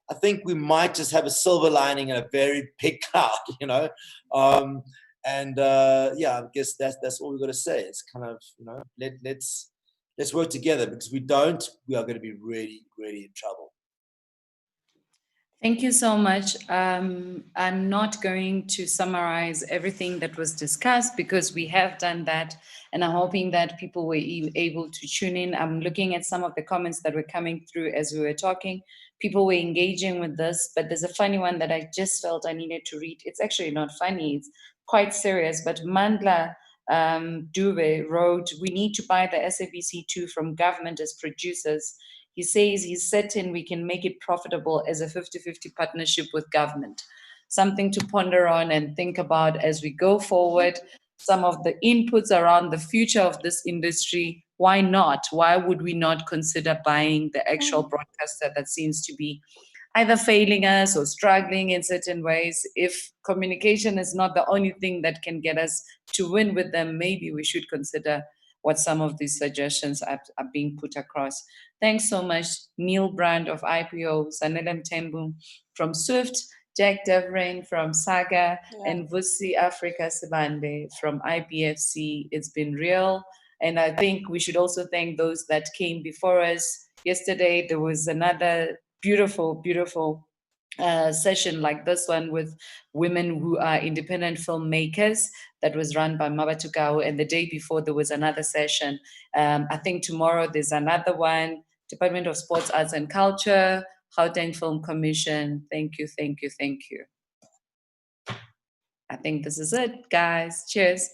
I think we might just have a silver lining in a very big cloud, I guess that's all we've got to say. It's kind of, let's work together, because we are going to be really, really in trouble. Thank you so much. I'm not going to summarize everything that was discussed, because we have done that, and I'm hoping that people were able to tune in. I'm looking at some of the comments that were coming through as we were talking. People were engaging with this, but there's a funny one that I just felt I needed to read. It's actually not funny, it's quite serious, but Mandla Dube wrote, "We need to buy the SABC2 from government as producers." He says he's certain we can make it profitable as a 50-50 partnership with government. Something to ponder on and think about as we go forward. Some of the inputs around the future of this industry. Why not? Why would we not consider buying the actual broadcaster that seems to be either failing us or struggling in certain ways? If communication is not the only thing that can get us to win with them, maybe we should consider what some of these suggestions are being put across. Thanks so much, Neil Brand of IPO, Zanele Mthembu from Swift, Jack Devrain from Saga, and Vusi Africa Sibande from IBFC. It's been real. And I think we should also thank those that came before us. Yesterday, there was another beautiful, beautiful session like this one with women who are independent filmmakers that was run by Mabatukau, and the day before there was another session. I think tomorrow there's another one. Department of Sports, Arts and Culture, Gauteng Film Commission. Thank you, thank you, thank you. I think this is it, guys. Cheers.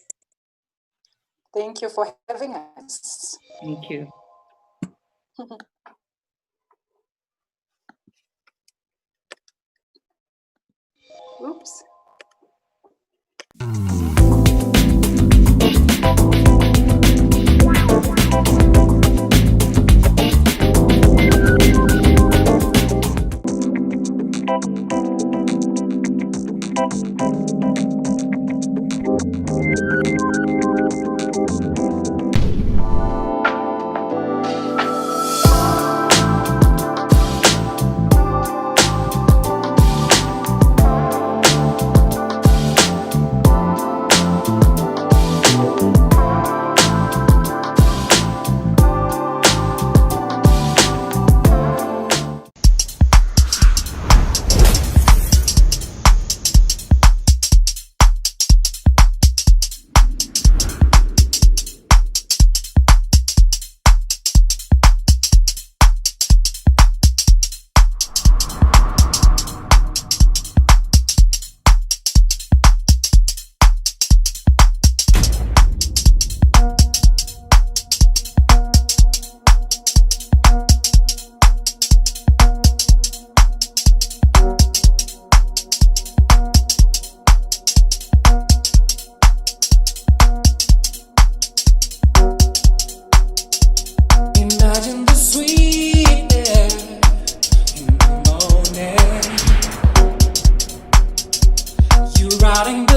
Thank you for having us. Thank you. Oops. starting the